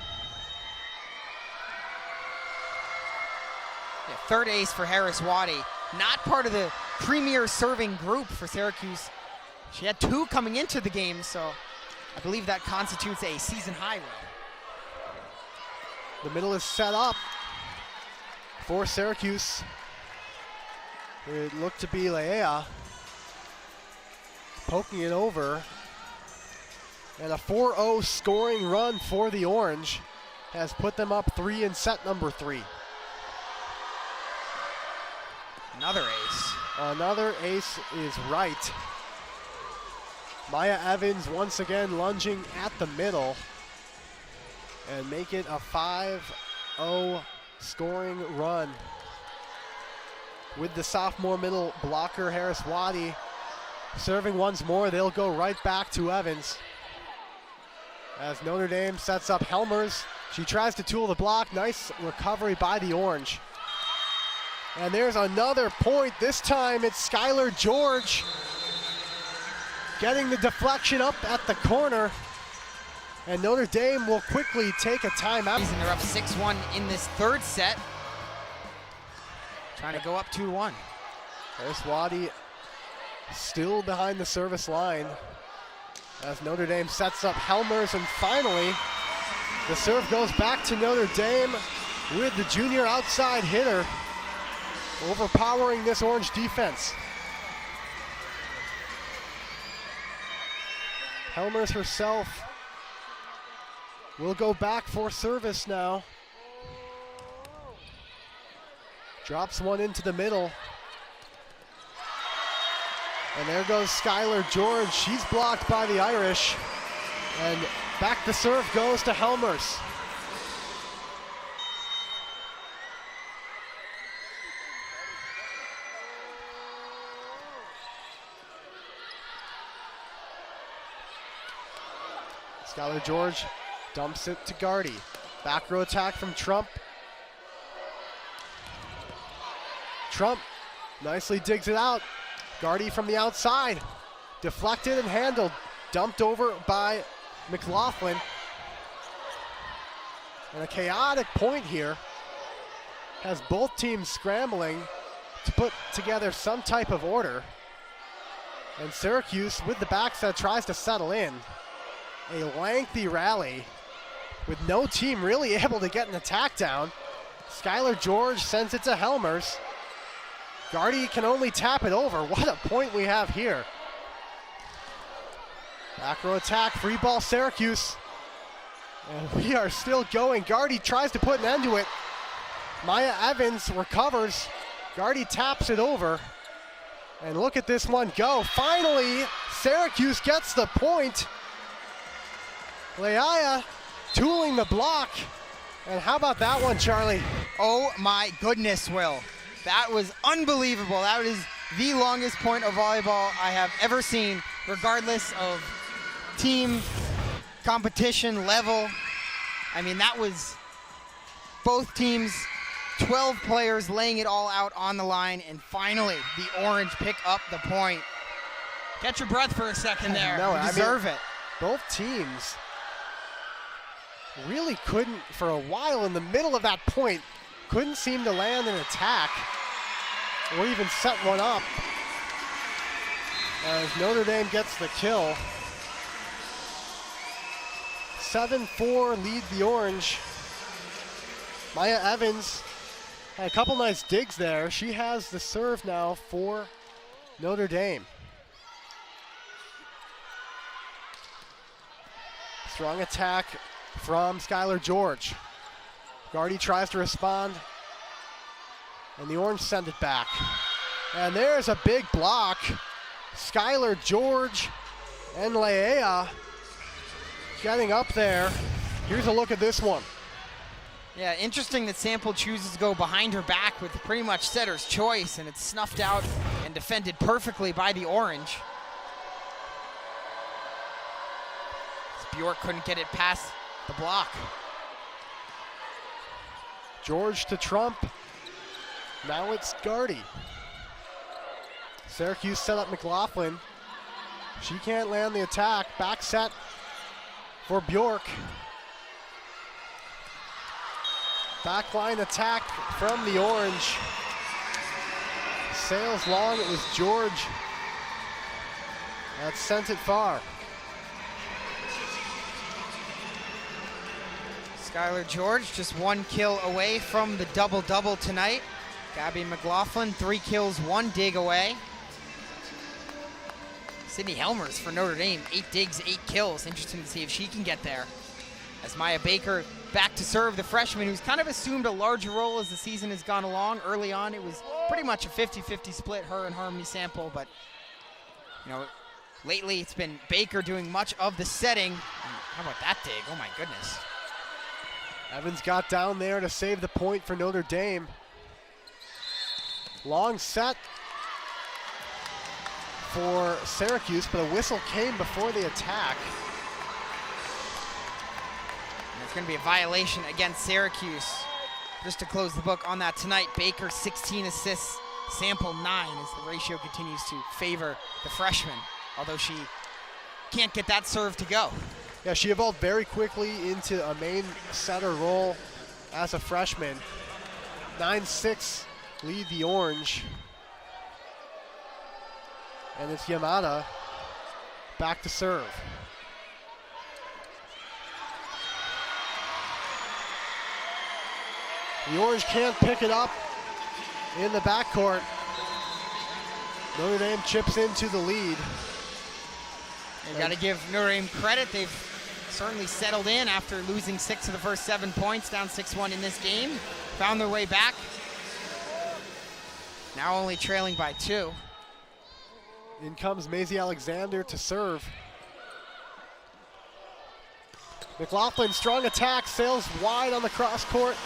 Yeah, third ace for Harris Waddy. Not part of the premier serving group for Syracuse. She had 2 coming into the game, so I believe that constitutes a season high. The middle is set up for Syracuse. It looked to be Leia poking it over. And a 4-0 scoring run for the Orange has put them up 3 in set number 3. Another ace. Another ace is right. Maya Evans once again lunging at the middle and make it a 5-0 scoring run. With the sophomore middle blocker Harris Waddy serving once more, they'll go right back to Evans. As Notre Dame sets up Helmers, she tries to tool the block. Nice recovery by the Orange. And there's another point. This time it's Skylar George getting the deflection up at the corner. And Notre Dame will quickly take a timeout. They're up 6-1 in this third set. Trying to go up 2-1. Harris Waddy still behind the service line as Notre Dame sets up Helmers, and finally the serve goes back to Notre Dame with the junior outside hitter overpowering this Orange defense. Helmers herself will go back for service now. Drops one into the middle. And there goes Skylar George. She's blocked by the Irish. And back the serve goes to Helmers. Skylar George dumps it to Gardy. Back row attack from Trump. Trump nicely digs it out. Gardy from the outside. Deflected and handled. Dumped over by McLaughlin. And a chaotic point here has both teams scrambling to put together some type of order. And Syracuse, with the back set, tries to settle in. A lengthy rally with no team really able to get an attack down. Skylar George sends it to Helmers. Gardy can only tap it over. What a point we have here. Back row attack, free ball Syracuse. And we are still going. Gardy tries to put an end to it. Maya Evans recovers. Gardy taps it over. And look at this one go. Finally, Syracuse gets the point. Leia tooling the block. And how about that one, Charlie? Oh my goodness, Will. That was unbelievable. That is the longest point of volleyball I have ever seen, regardless of team, competition, level. I mean, that was both teams, 12 players laying it all out on the line, and finally the Orange pick up the point. Catch your breath for a second there. No, you deserve it. Both teams really couldn't, for a while in the middle of that point, couldn't seem to land an attack or even set one up as Notre Dame gets the kill. 7-4 lead the Orange. Maya Evans had a couple nice digs there. She has the serve now for Notre Dame. Strong attack from Skylar George. Gardy tries to respond, and the Orange send it back. And there's a big block. Skylar George and Leia getting up there. Here's a look at this one. Yeah, interesting that Sample chooses to go behind her back with pretty much setter's choice, and it's snuffed out and defended perfectly by the Orange. Bjork couldn't get it past the block. George to Trump. Now it's Gardy. Syracuse set up McLaughlin. She can't land the attack. Back set for Bjork. Backline attack from the Orange. sails long. It was George that sent it far. Skylar George just 1 kill away from the double-double tonight. Gabby McLaughlin, 3 kills, 1 dig away. Sydney Helmers for Notre Dame, 8 digs, 8 kills. Interesting to see if she can get there. As Maya Baker back to serve, the freshman who's kind of assumed a larger role as the season has gone along. Early on, it was pretty much a 50-50 split, her and Harmony Sample, but you know, lately it's been Baker doing much of the setting. How about that dig? Oh my goodness. Evans got down there to save the point for Notre Dame. Long set for Syracuse, but a whistle came before the attack. And it's going to be a violation against Syracuse. Just to close the book on that tonight, Baker 16 assists, Sample 9 as the ratio continues to favor the freshman, although she can't get that serve to go. Yeah, she evolved very quickly into a main setter role as a freshman. 9-6 lead the Orange. And it's Yamada back to serve. The Orange can't pick it up in the backcourt. Notre Dame chips into the lead. You've got to give Notre Dame credit. They've certainly settled in after losing 6 of the first 7 points, down 6-1 in this game. Found their way back. Now only trailing by 2. In comes Maisie Alexander to serve. McLaughlin, strong attack, sails wide on the cross court.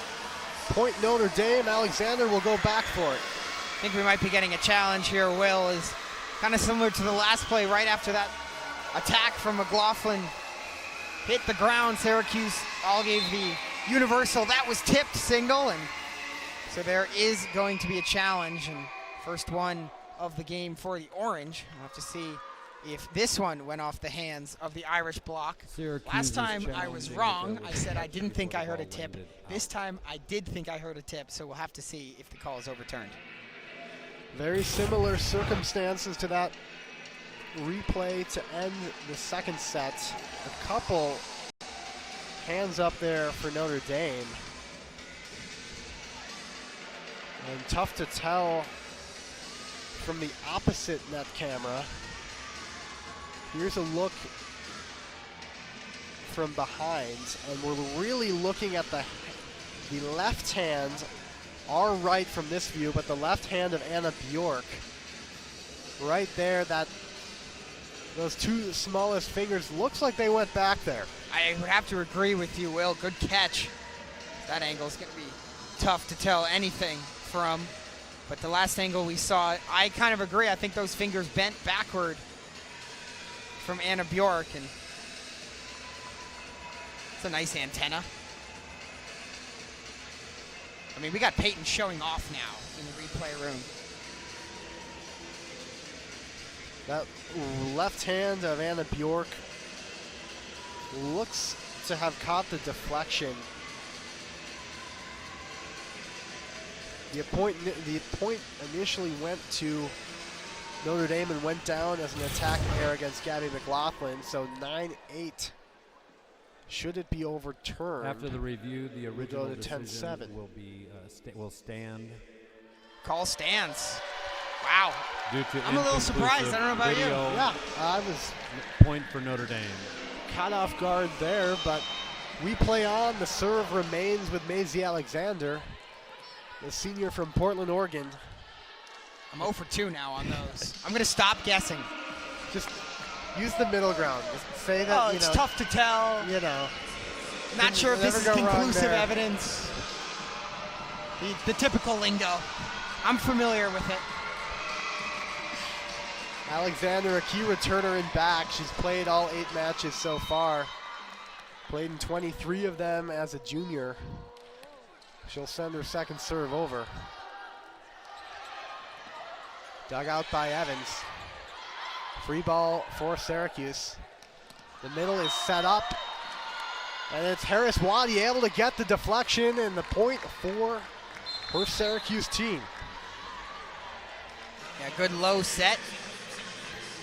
Point Notre Dame. Alexander will go back for it. I think we might be getting a challenge here, Will, is kind of similar to the last play right after that attack from McLaughlin. Hit the ground, Syracuse all gave the universal, that was tipped single, and so there is going to be a challenge, and first one of the game for the Orange. We'll have to see if this one went off the hands of the Irish block. Syracuse Last time I was wrong. I said I ACC didn't think I heard a tip. Volleyball This time I did think I heard a tip, so we'll have to see if the call is overturned. Very similar circumstances to that replay to end the second set. A couple hands up there for Notre Dame. And tough to tell from the opposite net camera. Here's a look from behind, and we're really looking at the left hand, our right from this view, but the left hand of Anna Bjork. Right there, those 2 smallest fingers, looks like they went back there. I would have to agree with you, Will. Good catch. That angle is going to be tough to tell anything from. But the last angle we saw, I kind of agree. I think those fingers bent backward from Anna Bjork, and it's a nice antenna. I mean, we got Peyton showing off now in the replay room. That left hand of Anna Bjork looks to have caught the deflection. The point initially went to Notre Dame and went down as an attack error against Gabby McLaughlin, so 9-8. Should it be overturned? After the review, the original to decision 10-7. will be will stand. Call stands. Wow. Due to I'm a little surprised. I don't know about you. video, Yeah, I was point for Notre Dame. caught off guard there, but we play on. The serve remains with Maisie Alexander, the senior from Portland, Oregon. I'm 0 for 2 now on those. I'm going to stop guessing. Just use the middle ground. Just say that, Oh, it's tough to tell. You know. Not sure if this is Never go wrong conclusive there. evidence. The typical lingo. I'm familiar with it. Alexander, a key returner in back. She's played all 8 matches so far. Played in 23 of them as a junior. She'll send her second serve over. Dug out by Evans. Free ball for Syracuse. The middle is set up. And it's Harris Waddy able to get the deflection and the point for her Syracuse team. Yeah, good low set.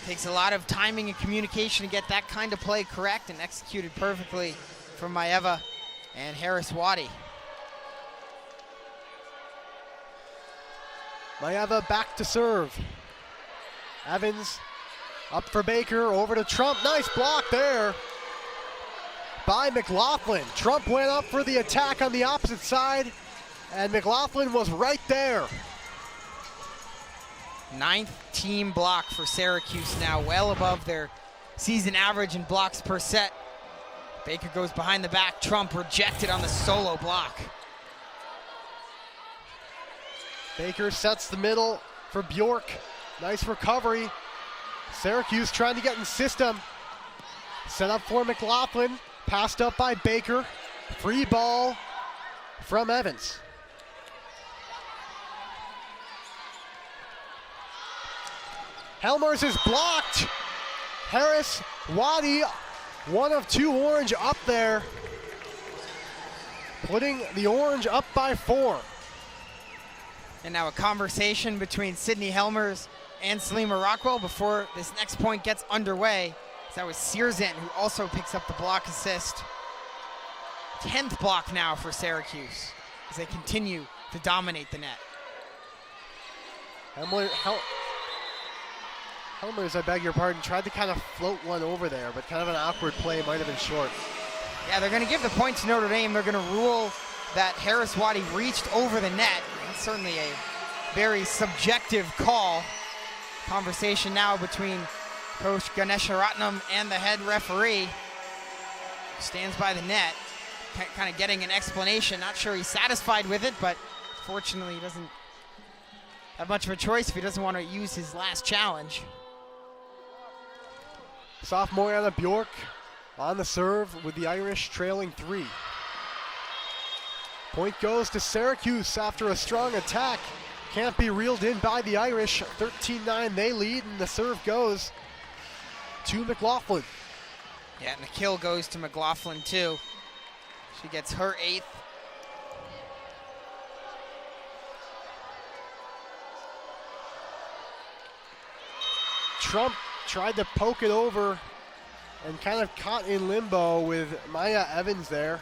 Takes a lot of timing and communication to get that kind of play correct, and executed perfectly from Maeva and Harris Waddy. Maeva back to serve. Evans up for Baker, over to Trump. Nice block there by McLaughlin. Trump went up for the attack on the opposite side, and McLaughlin was right there. 9th team block for Syracuse now, well above their season average in blocks per set. Baker goes behind the back. Trump rejected on the solo block. Baker sets the middle for Bjork. Nice recovery. Syracuse trying to get in system. Set up for McLaughlin. Passed up by Baker. Free ball from Evans. Helmers is blocked. Harris Waddy, one of 2 Orange up there, putting the Orange up by 4. And now a conversation between Sydney Helmers and Salima Rockwell before this next point gets underway. So that was Searzant who also picks up the block assist. 10th block now for Syracuse as they continue to dominate the net. Helmers, I beg your pardon, tried to kind of float one over there, but kind of an awkward play, might have been short. Yeah, they're going to give the point to Notre Dame. They're going to rule that Harris Waddy reached over the net. That's certainly a very subjective call. Conversation now between Coach Ganesharatnam and the head referee. Stands by the net, kind of getting an explanation. Not sure he's satisfied with it, but fortunately he doesn't have much of a choice if he doesn't want to use his last challenge. Sophomore Anna Bjork on the serve with the Irish trailing 3. Point goes to Syracuse after a strong attack. Can't be reeled in by the Irish. 13-9 they lead, and the serve goes to McLaughlin. Yeah, and the kill goes to McLaughlin too. She gets her 8th. Trump tried to poke it over and kind of caught in limbo with Maya Evans there.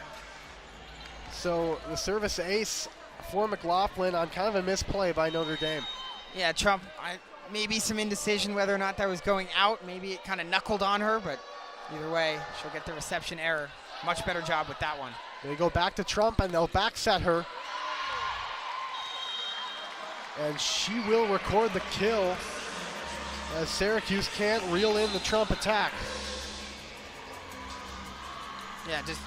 So the service ace for McLaughlin on kind of a misplay by Notre Dame. Yeah, Trump, maybe some indecision whether or not that was going out. Maybe it kind of knuckled on her, but either way, she'll get the reception error. Much better job with that one. They go back to Trump and they'll back set her. And she will record the kill as Syracuse can't reel in the Trump attack. Yeah, just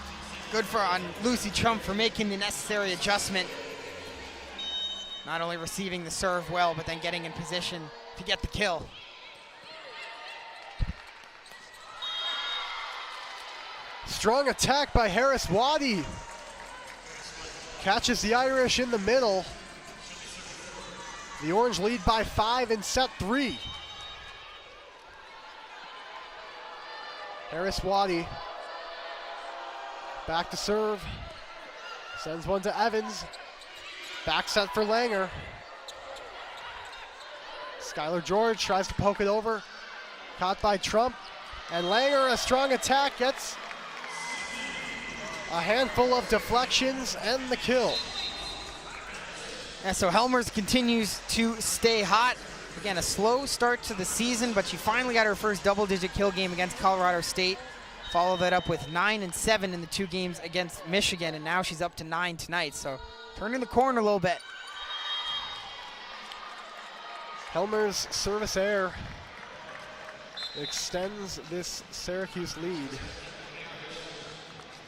good on Lucy Trump for making the necessary adjustment. Not only receiving the serve well, but then getting in position to get the kill. Strong attack by Harris Waddy. Catches the Irish in the middle. The Orange lead by 5 in set 3. Harris Waddy back to serve. Sends one to Evans. Back set for Langer. Skylar George tries to poke it over. Caught by Trump. And Langer, a strong attack, gets a handful of deflections and the kill. Yeah, so Helmers continues to stay hot. Again, a slow start to the season, but she finally got her first double-digit kill game against Colorado State. Followed that up with 9 and 7 in the 2 games against Michigan, and now she's up to 9 tonight. So turning the corner a little bit. Helmers' service error extends this Syracuse lead.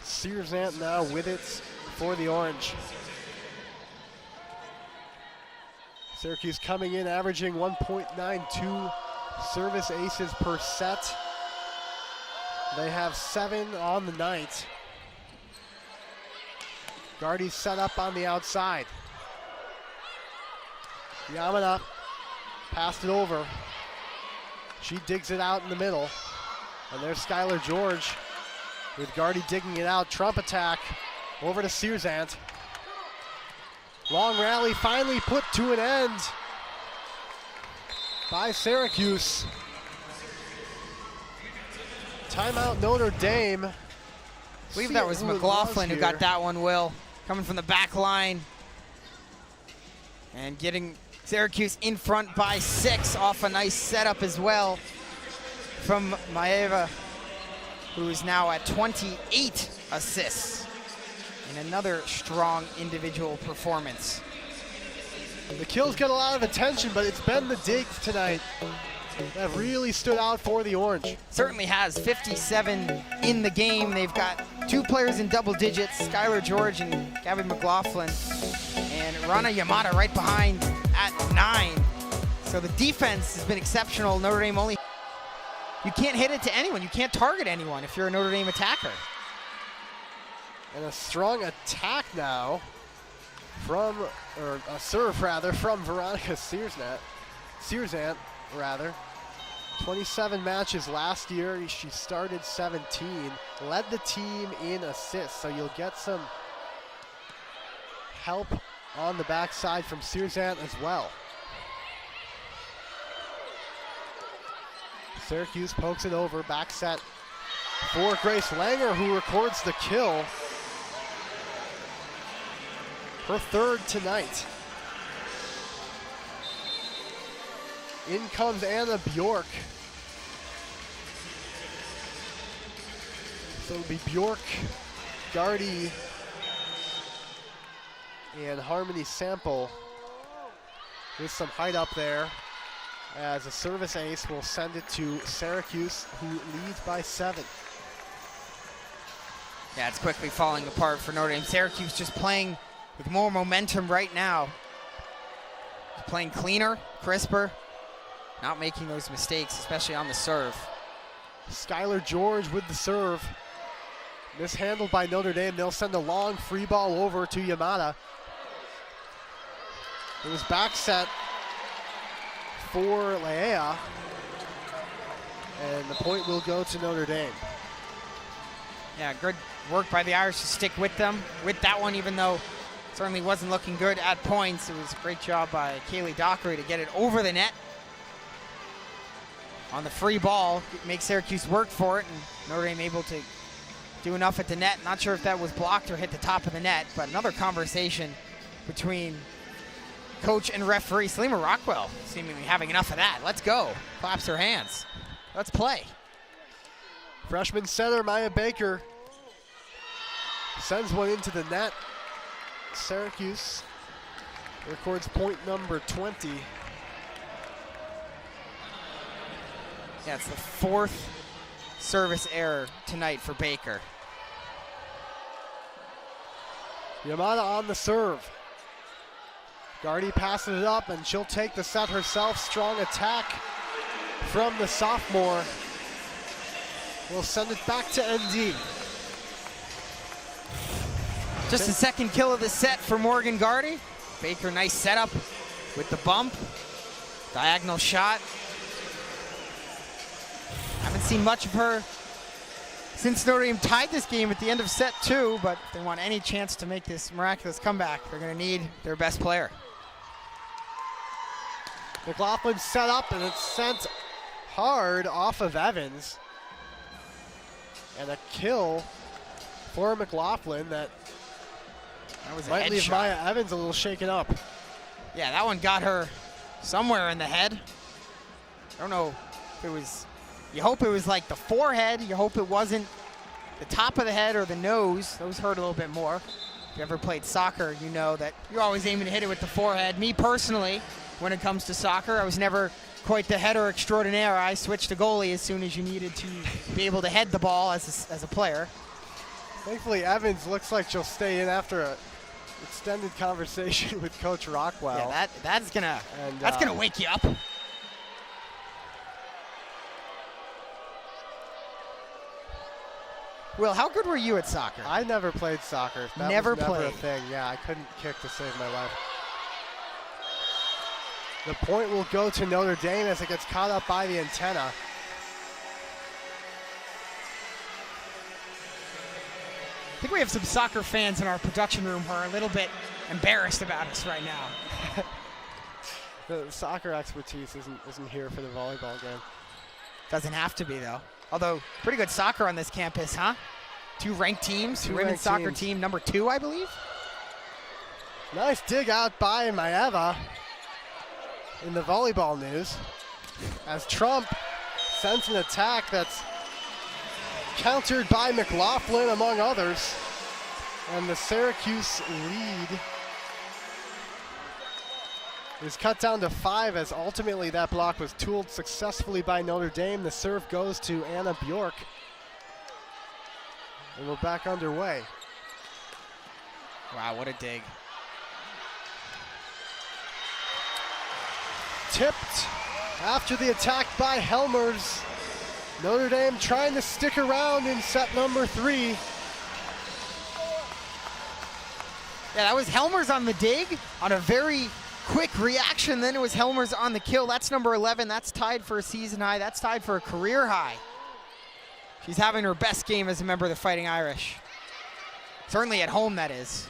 Searzant now with it for the Orange. Syracuse coming in averaging 1.92 service aces per set. They have 7 on the night. Gardy's set up on the outside. Yamana passed it over. She digs it out in the middle. And there's Skylar George with Gardy digging it out. Trump attack over to Searzant. Long rally finally put to an end. by Syracuse. Timeout Notre Dame. I believe that was McLaughlin who got that one, Will. Coming from the back line. And getting Syracuse in front by 6 off a nice setup as well from Maeva, who is now at 28 assists. And another strong individual performance. The kills get a lot of attention, but it's been the digs tonight that really stood out for the Orange. Certainly has. 57 in the game. They've got 2 players in double digits, Skylar George and Gabby McLaughlin, and Rana Yamada right behind at 9. So the defense has been exceptional. Notre Dame only, you can't hit it to anyone. You can't target anyone if you're a Notre Dame attacker. And a strong attack now from, or a serve rather, from Veronica Searzant rather. 27 matches last year. She started 17, led the team in assists. So you'll get some help on the backside from Searzant as well. Syracuse pokes it over, back set for Grace Langer, who records the kill. Her 3rd tonight. In comes Anna Bjork. So it'll be Bjork, Gardy, and Harmony Sample with some height up there, as a service ace will send it to Syracuse, who leads by 7. Yeah, it's quickly falling apart for Notre Dame. Syracuse just playing with more momentum right now. Playing cleaner, crisper, not making those mistakes, especially on the serve. Skylar George with the serve. Mishandled by Notre Dame. They'll send a long free ball over to Yamada. It was back set for Leia, and the point will go to Notre Dame. Yeah, good work by the Irish to stick with them with that one, even though certainly wasn't looking good at points. It was a great job by Kaylee Dockery to get it over the net. On the free ball, make Syracuse work for it, and Notre Dame able to do enough at the net. Not sure if that was blocked or hit the top of the net, but another conversation between coach and referee. Selima Rockwell seemingly having enough of that. Let's go. Claps her hands. Let's play. Freshman center Maya Baker sends one into the net. Syracuse records point number 20. Yeah, it's the 4th service error tonight for Baker. Yamada on the serve. Gardy passes it up, and she'll take the set herself. Strong attack from the sophomore. We'll send it back to ND. Just the 2nd kill of the set for Morgan Gardy. Baker, nice setup with the bump. Diagonal shot. Haven't seen much of her since Notre Dame tied this game at the end of set 2, but if they want any chance to make this miraculous comeback, they're going to need their best player. McLaughlin set up, and it's sent hard off of Evans. And a kill for McLaughlin that was a might leave headshot. Maya Evans a little shaken up. Yeah, that one got her somewhere in the head. I don't know if it was, you hope it was like the forehead. You hope it wasn't the top of the head or the nose. Those hurt a little bit more. If you ever played soccer, you know that you're always aiming to hit it with the forehead. Me personally, when it comes to soccer, I was never quite the header extraordinaire. I switched to goalie as soon as you needed to be able to head the ball as a player. Thankfully, Evans looks like she'll stay in after an extended conversation with Coach Rockwell. Yeah, that's gonna wake you up. Will, how good were you at soccer? I never played soccer. That Never was never played. a thing. Yeah, I couldn't kick to save my life. The point will go to Notre Dame as it gets caught up by the antenna. I think we have some soccer fans in our production room who are a little bit embarrassed about us right now. The soccer expertise isn't here for the volleyball game. Doesn't have to be, though. Although, pretty good soccer on this campus, huh? 2 ranked teams. Two Women's ranked soccer teams. team number 2, I believe. Nice dig out by Maeva in the volleyball news. As Trump sends an attack that's countered by McLaughlin, among others. And the Syracuse lead is cut down to 5 as ultimately that block was tooled successfully by Notre Dame. The serve goes to Anna Bjork. And we're back underway. Wow, what a dig. Tipped after the attack by Helmers. Notre Dame trying to stick around in set number 3. Yeah, that was Helmers on the dig on a very quick reaction. Then it was Helmers on the kill. That's number 11. That's tied for a season high. That's tied for a career high. She's having her best game as a member of the Fighting Irish. Certainly at home, that is.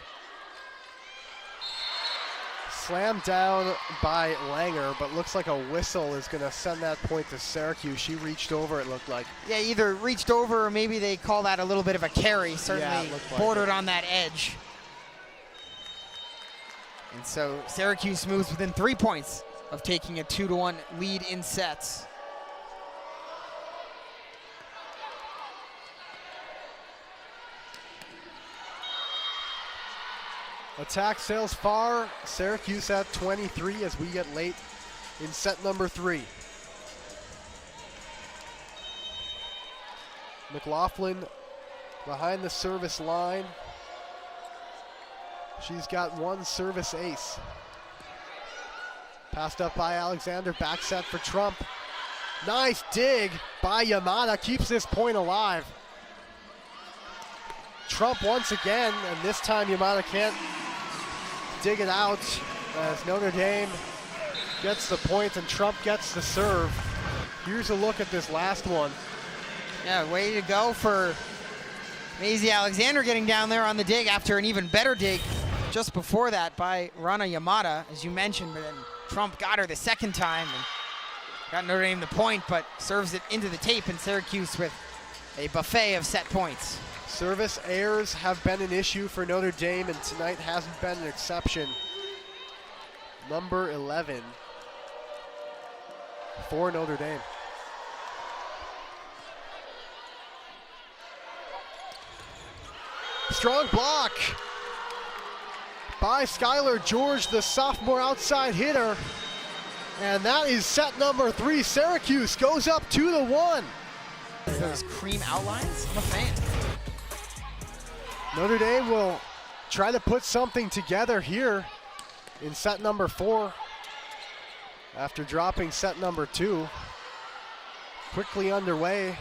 Slammed down by Langer, but looks like a whistle is going to send that point to Syracuse. She reached over, it looked like. Yeah, either reached over or maybe they call that a little bit of a carry. Certainly it looked like bordered it. on that edge. And so Syracuse moves within 3 points of taking a 2-1 lead in sets. Attack sails far. Syracuse at 23 as we get late in set number 3. McLaughlin behind the service line. She's got 1 service ace. Passed up by Alexander, back set for Trump. Nice dig by Yamada, keeps this point alive. Trump once again, and this time Yamada can't dig it out as Notre Dame gets the point and Trump gets the serve. Here's a look at this last one. Yeah, way to go for Maisie Alexander getting down there on the dig after an even better dig just before that by Rana Yamada, as you mentioned, but then Trump got her the second time and got Notre Dame the point, but serves it into the tape, and Syracuse with a buffet of set points. Service errors have been an issue for Notre Dame, and tonight hasn't been an exception. Number 11 for Notre Dame. Strong block by Skylar George, the sophomore outside hitter. And that is set number 3. Syracuse goes up 2-1. Those cream outlines, I'm a fan. Notre Dame will try to put something together here in set number 4 after dropping set number 2. Quickly underway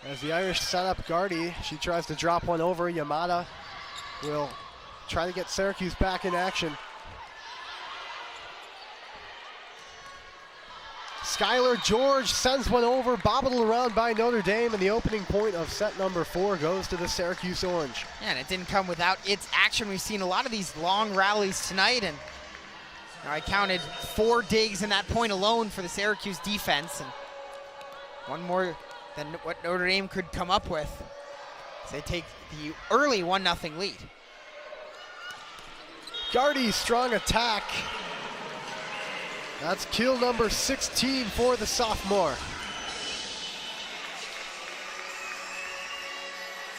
as the Irish set up Gardy. She tries to drop one over. Yamada will try to get Syracuse back in action. Skylar George sends one over, bobbled around by Notre Dame, and the opening point of set number 4 goes to the Syracuse Orange. Yeah, and it didn't come without its action. We've seen a lot of these long rallies tonight, and I counted 4 digs in that point alone for the Syracuse defense, and one more than what Notre Dame could come up with. So they take the early 1-0 lead. Gardy, strong attack. That's kill number 16 for the sophomore.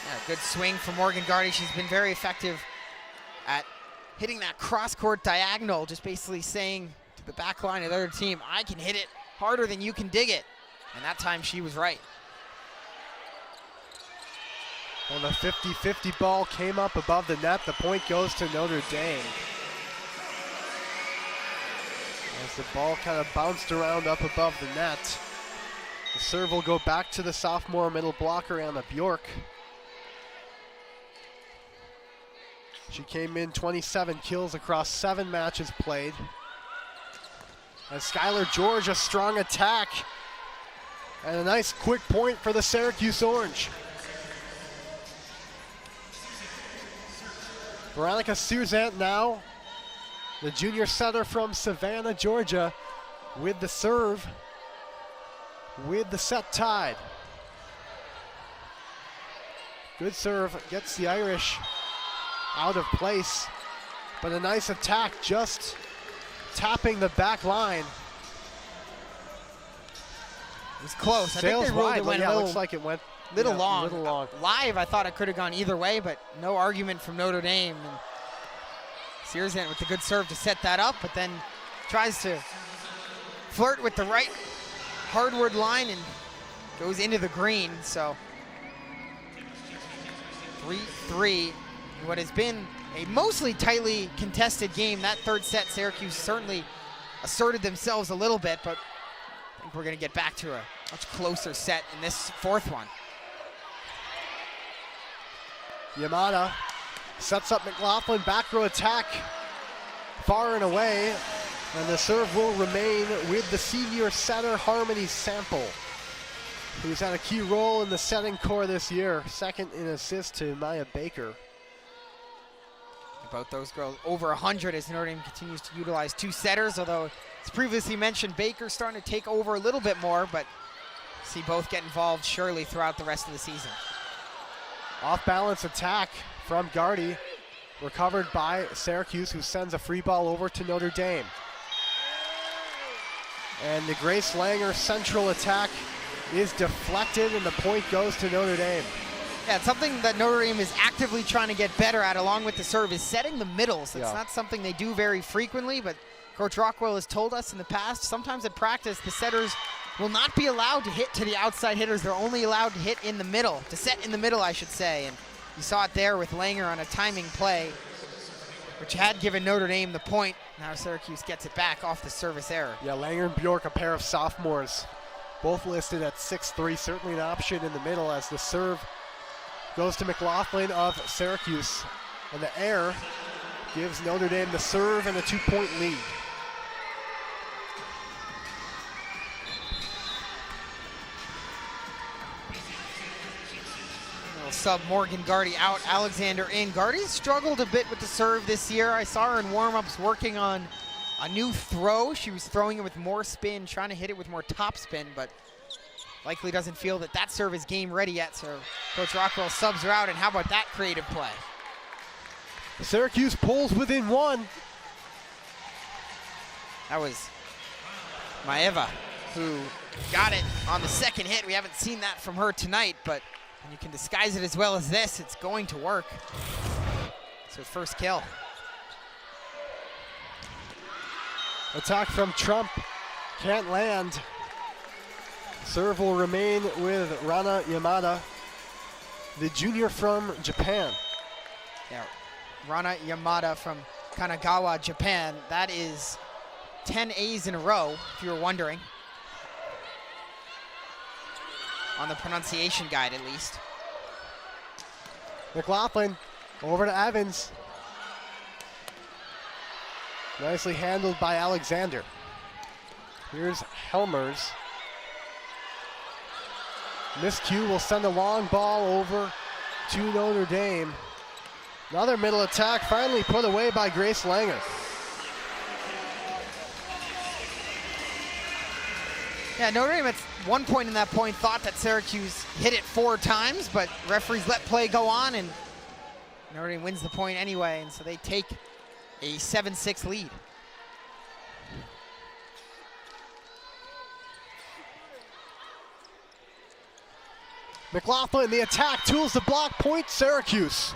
Yeah, good swing from Morgan Gardy. She's been very effective at hitting that cross-court diagonal, just basically saying to the back line of the other team, I can hit it harder than you can dig it. And that time she was right. Well, the 50-50 ball came up above the net. The point goes to Notre Dame. As the ball kind of bounced around up above the net. The serve will go back to the sophomore middle blocker, Anna Bjork. She came in 27 kills across 7 matches played. As Skylar George, a strong attack. And a nice quick point for the Syracuse Orange. Veronica Suzant now the junior setter from Savannah, Georgia, with the serve, with the set tied. Good serve, gets the Irish out of place, but a nice attack just tapping the back line. It was close. Sails I think they ruled wide, it went yeah, a little, looks like it went long. Little long. Live, I thought it could have gone either way, but no argument from Notre Dame. And Searsant with the good serve to set that up, but then tries to flirt with the right hardwood line and goes into the green. So 3-3, what has been a mostly tightly contested game. That third set, Syracuse certainly asserted themselves a little bit, but I think we're going to get back to a much closer set in this fourth one. Yamada sets up McLaughlin, back row attack, far and away, and the serve will remain with the senior setter, Harmony Sample, who's had a key role in the setting core this year, second in assist to Maya Baker. Both those girls over 100 as Notre Dame continues to utilize two setters, although as previously mentioned, Baker's starting to take over a little bit more, but see both get involved surely throughout the rest of the season. Off-balance attack from Gardy, recovered by Syracuse, who sends a free ball over to Notre Dame. And the Grace Langer central attack is deflected, and the point goes to Notre Dame. Yeah, it's something that Notre Dame is actively trying to get better at along with the serve is setting the middles. It's not something they do very frequently, but Coach Rockwell has told us in the past, sometimes at practice, the setters will not be allowed to hit to the outside hitters. They're only allowed to hit in the middle, to set in the middle, I should say. And you saw it there with Langer on a timing play, which had given Notre Dame the point. Now Syracuse gets it back off the service error. Yeah, Langer and Bjork, a pair of sophomores, both listed at 6'3", certainly an option in the middle as the serve goes to McLaughlin of Syracuse. And the error gives Notre Dame the serve and a 2-point lead. Sub Morgan Gardy out, Alexander in. Gardy's struggled a bit with the serve this year. I saw her in warm-ups working on a new throw. She was throwing it with more spin, trying to hit it with more top spin, but likely doesn't feel that that serve is game ready yet, so Coach Rockwell subs her out, and how about that creative play? Syracuse pulls within one. That was Maeva who got it on the second hit. We haven't seen that from her tonight, but when you can disguise it as well as this, it's going to work. It's her first kill. Attack from Trump, can't land. Serve will remain with Rana Yamada, the junior from Japan. Yeah, Rana Yamada from Kanagawa, Japan. That is 10 A's in a row, if you were wondering. On the pronunciation guide, at least. McLaughlin over to Evans. Nicely handled by Alexander. Here's Helmers. Miscue will send a long ball over to Notre Dame. Another middle attack finally put away by Grace Langer. Yeah, Notre Dame at one point in that point thought that Syracuse hit it 4 times, but referees let play go on, and Notre Dame wins the point anyway, and so they take a 7-6 lead. McLaughlin, the attack, tools the block, point Syracuse.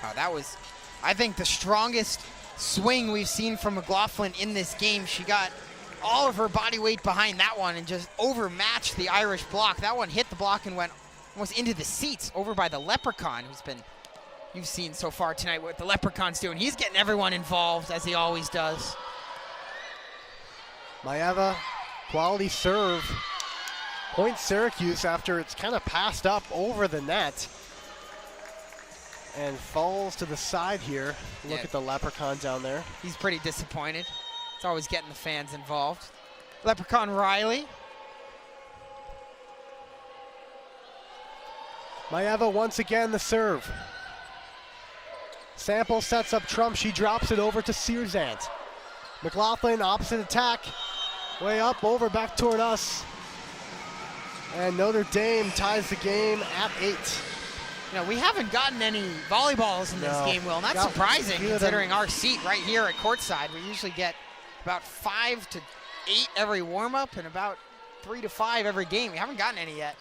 Wow, that was, I think, the strongest swing we've seen from McLaughlin in this game. She got all of her body weight behind that one and just overmatched the Irish block. That one hit the block and went almost into the seats over by the Leprechaun, who's been, you've seen so far tonight what the Leprechaun's doing. He's getting everyone involved, as he always does. Maeva, quality serve. Point Syracuse after it's kind of passed up over the net and falls to the side here. Look at the Leprechaun down there. He's pretty disappointed. It's always getting the fans involved. Leprechaun Riley. Maeva once again the serve. Sample sets up Trump. She drops it over to Searzant. McLaughlin, opposite attack. Way up, over, back toward us. And Notre Dame ties the game at 8. You know, we haven't gotten any volleyballs in this game, Will. And that's surprising considering our seat right here at courtside. We usually get about 5 to 8 every warm-up and about 3 to 5 every game. We haven't gotten any yet.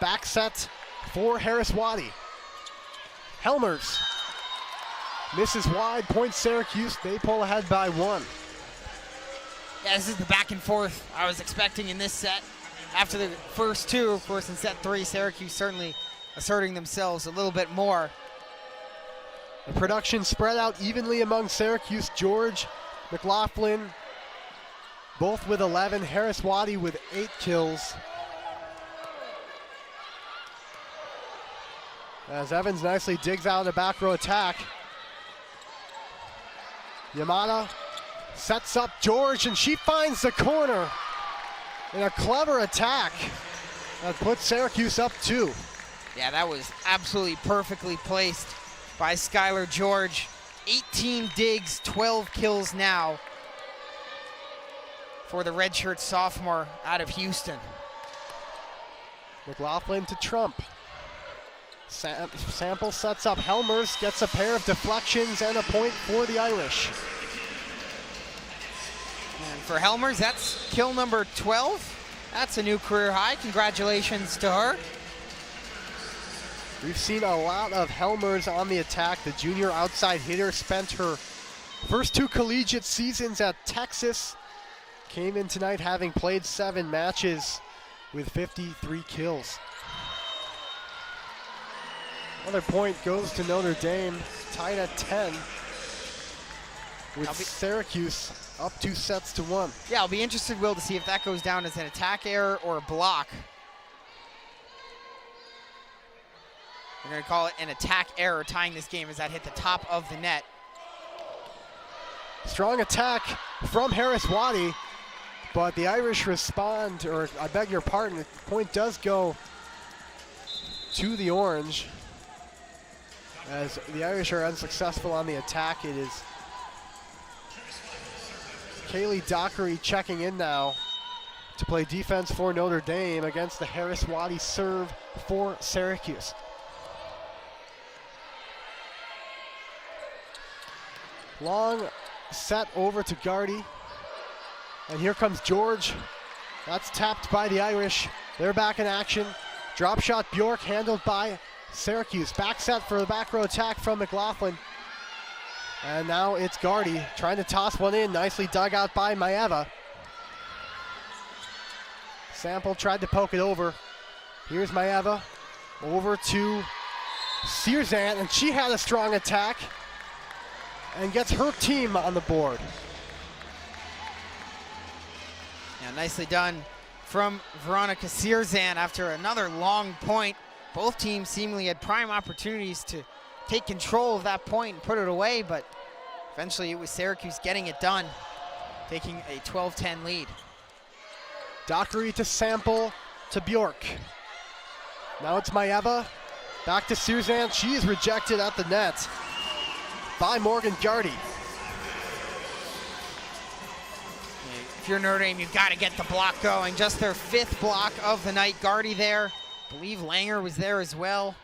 Back set for Harris Waddy. Helmers misses wide, point Syracuse. They pull ahead by 1. Yeah, this is the back and forth I was expecting in this set. After the first 2, of course, in set 3, Syracuse certainly asserting themselves a little bit more. The production spread out evenly among Syracuse. George, McLaughlin, both with 11. Harris Waddy with 8 kills. As Evans nicely digs out a back row attack. Yamada sets up George, and she finds the corner in a clever attack that puts Syracuse up 2. Yeah, that was absolutely perfectly placed by Skylar George. 18 digs, 12 kills now for the redshirt sophomore out of Houston. McLaughlin to Trump. Sample sets up Helmers, gets a pair of deflections and a point for the Irish. And for Helmers, that's kill number 12. That's a new career high. Congratulations to her. We've seen a lot of Helmers on the attack. The junior outside hitter spent her first 2 collegiate seasons at Texas. Came in tonight having played 7 matches with 53 kills. Another point goes to Notre Dame, tied at 10, with Syracuse up 2 sets to 1. Yeah, I'll be interested, Will, to see if that goes down as an attack error or a block. We're going to call it an attack error, tying this game as that hit the top of the net. Strong attack from Harris Waddy, but the Irish respond, or I beg your pardon, the point does go to the Orange. As the Irish are unsuccessful on the attack, it is Kaylee Dockery checking in now to play defense for Notre Dame against the Harris Waddy serve for Syracuse. Long set over to Gardy. And here comes George. That's tapped by the Irish. They're back in action. Drop shot Bjork handled by Syracuse. Back set for the back row attack from McLaughlin. And now it's Gardy trying to toss one in. Nicely dug out by Maeva. Sample tried to poke it over. Here's Maeva. Over to Searzant, and she had a strong attack and gets her team on the board. Yeah, nicely done from Veronica Searzant after another long point. Both teams seemingly had prime opportunities to take control of that point and put it away, but eventually it was Syracuse getting it done, taking a 12-10 lead. Dockery to Sample to Bjork. Now it's Maeva. Back to Searzant. She is rejected at the net by Morgan Gardy. If you're Notre Dame, you've got to get the block going. Just their 5th block of the night. Gardy there. I believe Langer was there as well.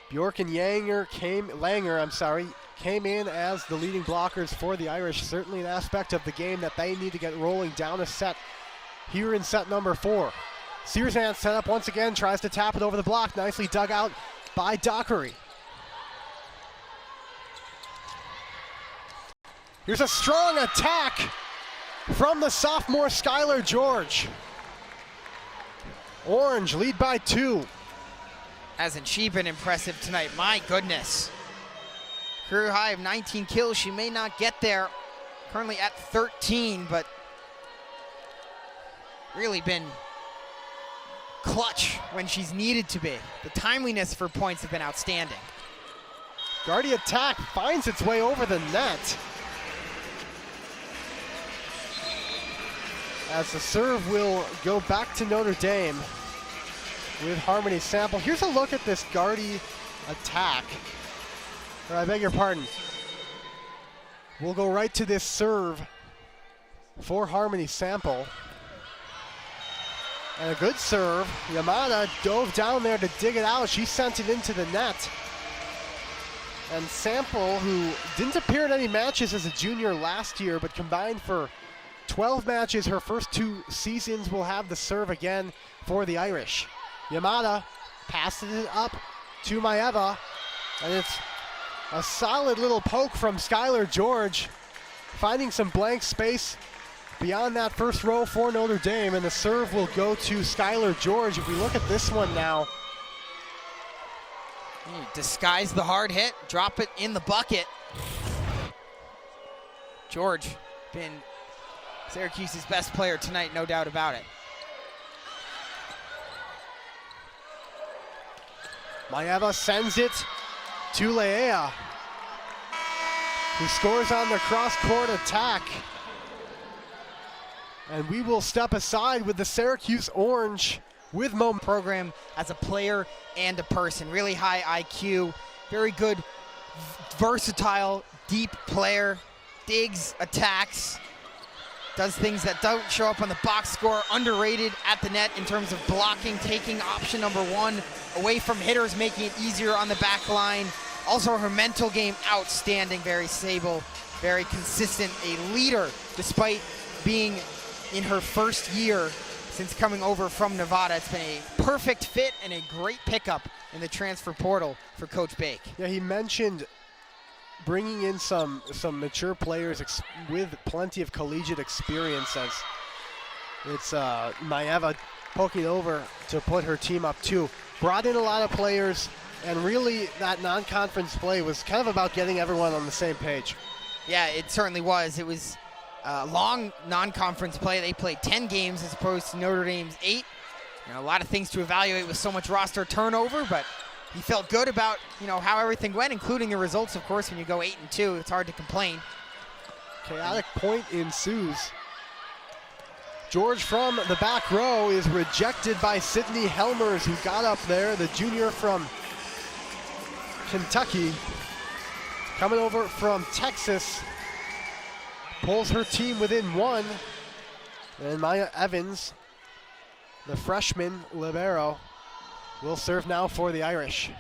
Bjork and Langer came in as the leading blockers for the Irish. Certainly an aspect of the game that they need to get rolling down a set here in set number 4. Searzant set up once again, tries to tap it over the block. Nicely dug out by Dockery. Here's a strong attack from the sophomore Skylar George. Orange lead by 2. Hasn't she been impressive tonight? My goodness. Career high of 19 kills. She may not get there. Currently at 13, but really been clutch when she's needed to be. The timeliness for points have been outstanding. Gardy attack finds its way over the net. As the serve will go back to Notre Dame. with Harmony Sample. Here's a look at this Guardy attack. Or I beg your pardon. We'll go right to this serve for Harmony Sample. And a good serve. Yamada dove down there to dig it out. She sent it into the net. And Sample, who didn't appear in any matches as a junior last year, but combined for 12 matches her first 2 seasons, will have the serve again for the Irish. Yamada passes it up to Maeva, and it's a solid little poke from Skylar George, finding some blank space beyond that first row for Notre Dame, and the serve will go to Skylar George. If we look at this one now, disguise the hard hit, drop it in the bucket. George been Syracuse's best player tonight, no doubt about it. Maeva sends it to Leia, who scores on the cross-court attack. And we will step aside with the Syracuse Orange with Mo. Program as a player and a person. Really high IQ, very good, versatile, deep player, digs, attacks, does things that don't show up on the box score. Underrated at the net in terms of blocking, taking option number 1 away from hitters, making it easier on the back line. Also her mental game, outstanding, very stable, very consistent, a leader despite being in her first year since coming over from Nevada. It's been a perfect fit and a great pickup in the transfer portal for Coach Bake. Yeah, he mentioned bringing in some mature players with plenty of collegiate experience, as it's Maeva poking over to put her team up 2. Brought in a lot of players, and really that non-conference play was kind of about getting everyone on the same page. Yeah, it certainly was. It was long non-conference play. They played 10 games as opposed to Notre Dame's 8. A lot of things to evaluate with so much roster turnover, but he felt good about how everything went, including the results. Of course, when you go 8-2, it's hard to complain. Chaotic point ensues. George from the back row is rejected by Sydney Helmers, who got up there, the junior from Kentucky, coming over from Texas. Pulls her team within 1. And Maya Evans, the freshman libero, will serve now for the Irish.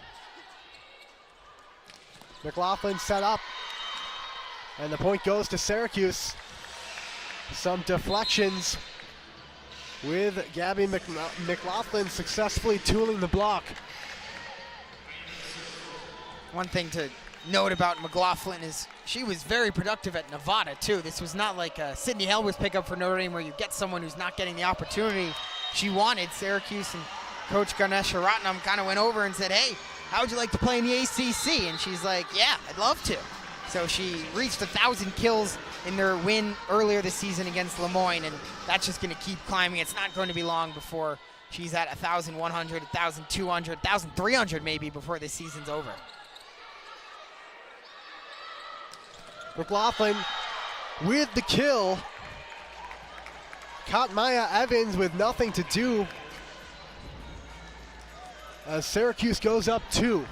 McLaughlin set up, and the point goes to Syracuse. Some deflections with Gabby McLaughlin successfully tooling the block. One thing to note about McLaughlin is she was very productive at Nevada too. This was not like a Sydney Helmers pickup for Notre Dame where you get someone who's not getting the opportunity she wanted. Syracuse and Coach Ganesha Ratnam kind of went over and said, hey, how would you like to play in the ACC? And she's like, yeah, I'd love to. So she reached 1,000 kills in their win earlier this season against Lemoyne, and that's just going to keep climbing. It's not going to be long before she's at 1,100, 1,200, 1,300 maybe before this season's over. McLaughlin with the kill. Caught Maya Evans with nothing to do as Syracuse goes up 2.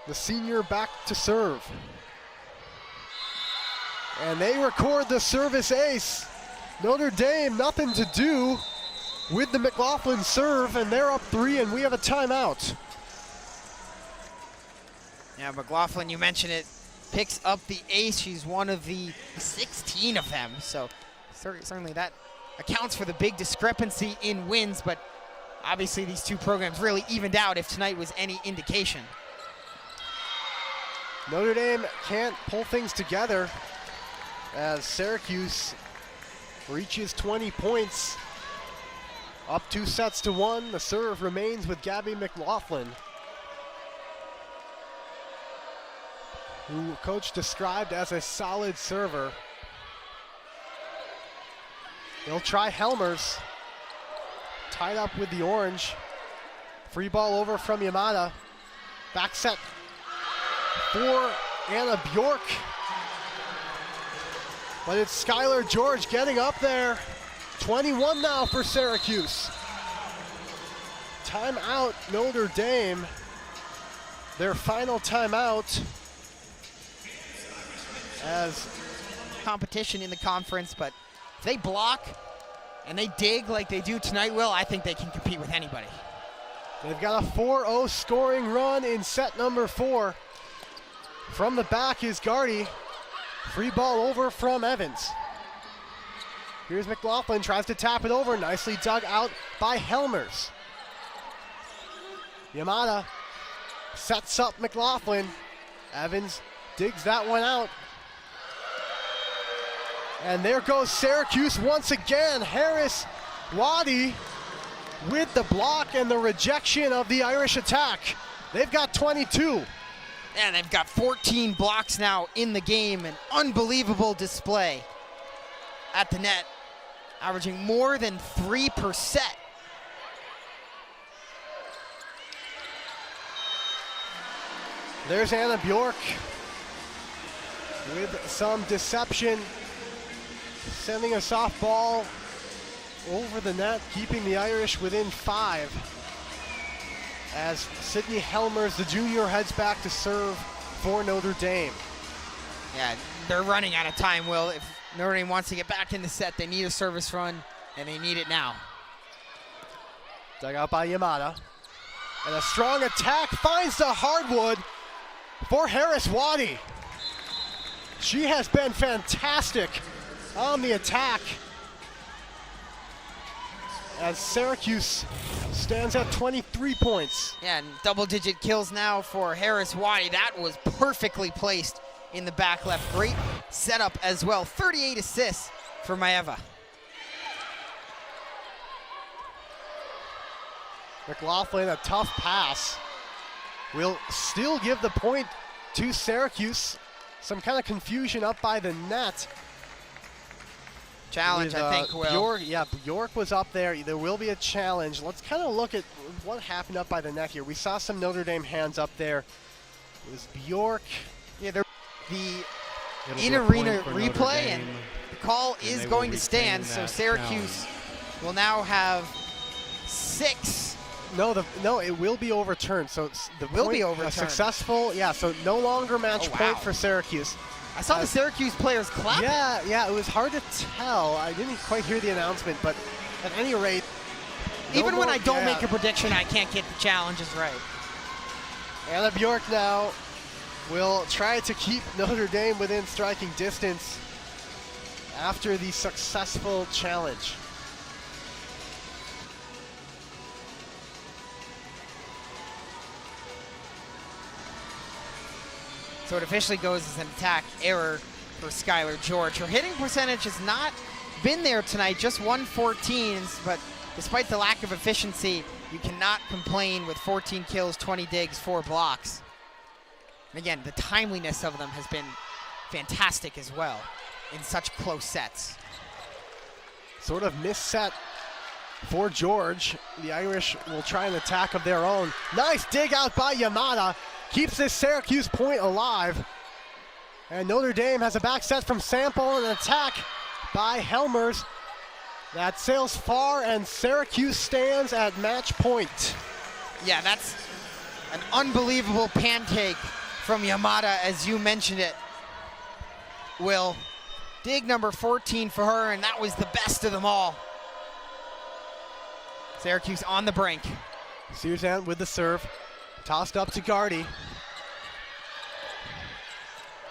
The senior back to serve. And they record the service ace. Notre Dame, nothing to do with the McLaughlin serve, and they're up 3, and we have a timeout. Yeah, McLaughlin, you mentioned it, picks up the ace. She's one of the 16 of them, so certainly that accounts for the big discrepancy in wins, but obviously these two programs really evened out if tonight was any indication. Notre Dame can't pull things together as Syracuse reaches 20 points. Up 2 sets to 1. The serve remains with Gabby McLaughlin, who Coach described as a solid server. They'll try Helmers. Tied up with the Orange. Free ball over from Yamada. Back set for Anna Bjork. But it's Skylar George getting up there. 21 now for Syracuse. Timeout, Notre Dame. Their final timeout. As competition in the conference, but if they block and they dig like they do tonight, Will, I think they can compete with anybody. they've got a 4-0 scoring run in set number 4. From the back is Gardy. Free ball over from Evans. Here's McLaughlin, tries to tap it over. Nicely dug out by Helmers. Yamada sets up McLaughlin. Evans digs that one out. And there goes Syracuse once again. Harris Waddy with the block and the rejection of the Irish attack. They've got 22. And they've got 14 blocks now in the game. An unbelievable display at the net, averaging more than 3 per set. There's Anna Bjork with some deception, sending a soft ball over the net, keeping the Irish within 5. As Sydney Helmers, the junior, heads back to serve for Notre Dame. Yeah, they're running out of time, Will. If Notre Dame wants to get back in the set, they need a service run, and they need it now. Dug out by Yamada. And a strong attack finds the hardwood for Harris Waddy. She has been fantastic on the attack, as Syracuse stands at 23 points. Yeah, and double-digit kills now for Harris Waddy. That was perfectly placed in the back left. Great setup as well. 38 assists for Maeva. McLaughlin, a tough pass, will still give the point to Syracuse. Some kind of confusion up by the net. Challenge, with, I think, Will. Bjork was up there. There will be a challenge. Let's kind of look at what happened up by the net here. We saw some Notre Dame hands up there. It was Bjork. Yeah, the It'll be a in-arena point for Notre replay, Dame, and the call and is they will going to retain stand, so that Syracuse will now have 6. No, it will be overturned. So the Will point, be overturned. A successful, so no longer match Oh, point wow. for Syracuse. I saw the Syracuse players clap. Yeah, it was hard to tell. I didn't quite hear the announcement, but at any rate, Even when I don't make a prediction, I can't get the challenges right. Anna Bjork now will try to keep Notre Dame within striking distance after the successful challenge. So it officially goes as an attack error for Skylar George. Her hitting percentage has not been there tonight, just 114s, but despite the lack of efficiency, you cannot complain with 14 kills, 20 digs, 4 blocks. And again, the timeliness of them has been fantastic as well in such close sets. Sort of misset for George. The Irish will try an attack of their own. Nice dig out by Yamada. Keeps this Syracuse point alive. And Notre Dame has a back set from Sample and an attack by Helmers. That sails far, and Syracuse stands at match point. Yeah, that's an unbelievable pancake from Yamada, as you mentioned it, Will. Dig number 14 for her, and that was the best of them all. Syracuse on the brink. Searzant with the serve. Tossed up to Gardy.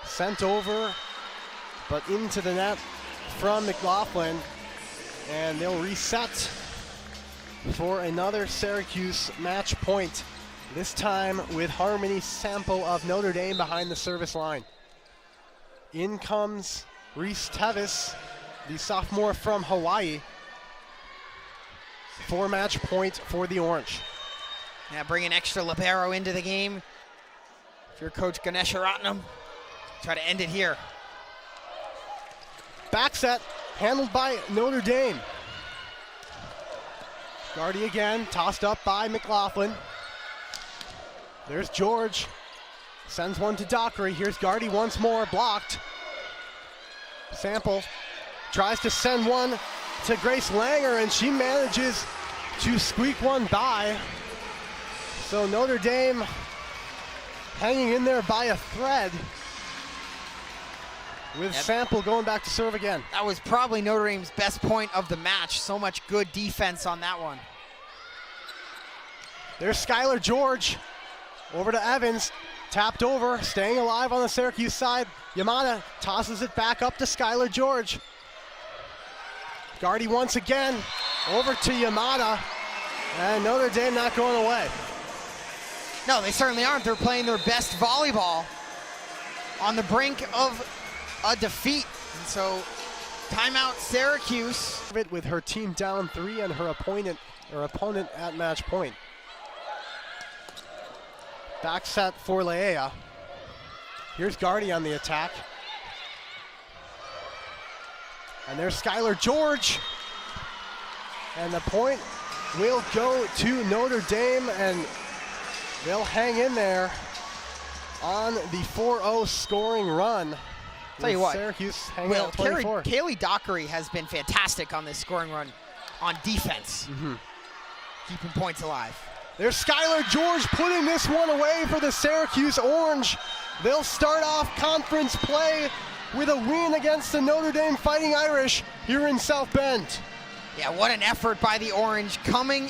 Sent over, but into the net from McLaughlin. And they'll reset for another Syracuse match point. This time with Harmony Sampo of Notre Dame behind the service line. In comes Reese Tevis, the sophomore from Hawaii, for match point for the Orange. Yeah, bring an extra libero into the game. If you're Coach Ganesharatnam, try to end it here. Back set, handled by Notre Dame. Gardy again, tossed up by McLaughlin. There's George. Sends one to Dockery. Here's Gardy once more, blocked. Sample tries to send one to Grace Langer, and she manages to squeak one by. So Notre Dame hanging in there by a thread with Sample going back to serve again. That was probably Notre Dame's best point of the match. So much good defense on that one. There's Skylar George over to Evans, tapped over, staying alive on the Syracuse side. Yamada tosses it back up to Skylar George. Gardy once again, over to Yamada, and Notre Dame not going away. No, they certainly aren't. They're playing their best volleyball on the brink of a defeat. And so, timeout Syracuse. With her team down 3 and her opponent at match point. Back set for Leia. Here's Gardy on the attack. And there's Skylar George. And the point will go to Notre Dame, and they'll hang in there on the 4-0 scoring run. Tell you what, Syracuse hanging at 24. Kaylee Dockery has been fantastic on this scoring run on defense, keeping points alive. There's Skylar George putting this one away for the Syracuse Orange. They'll start off conference play with a win against the Notre Dame Fighting Irish here in South Bend. Yeah, what an effort by the Orange coming in.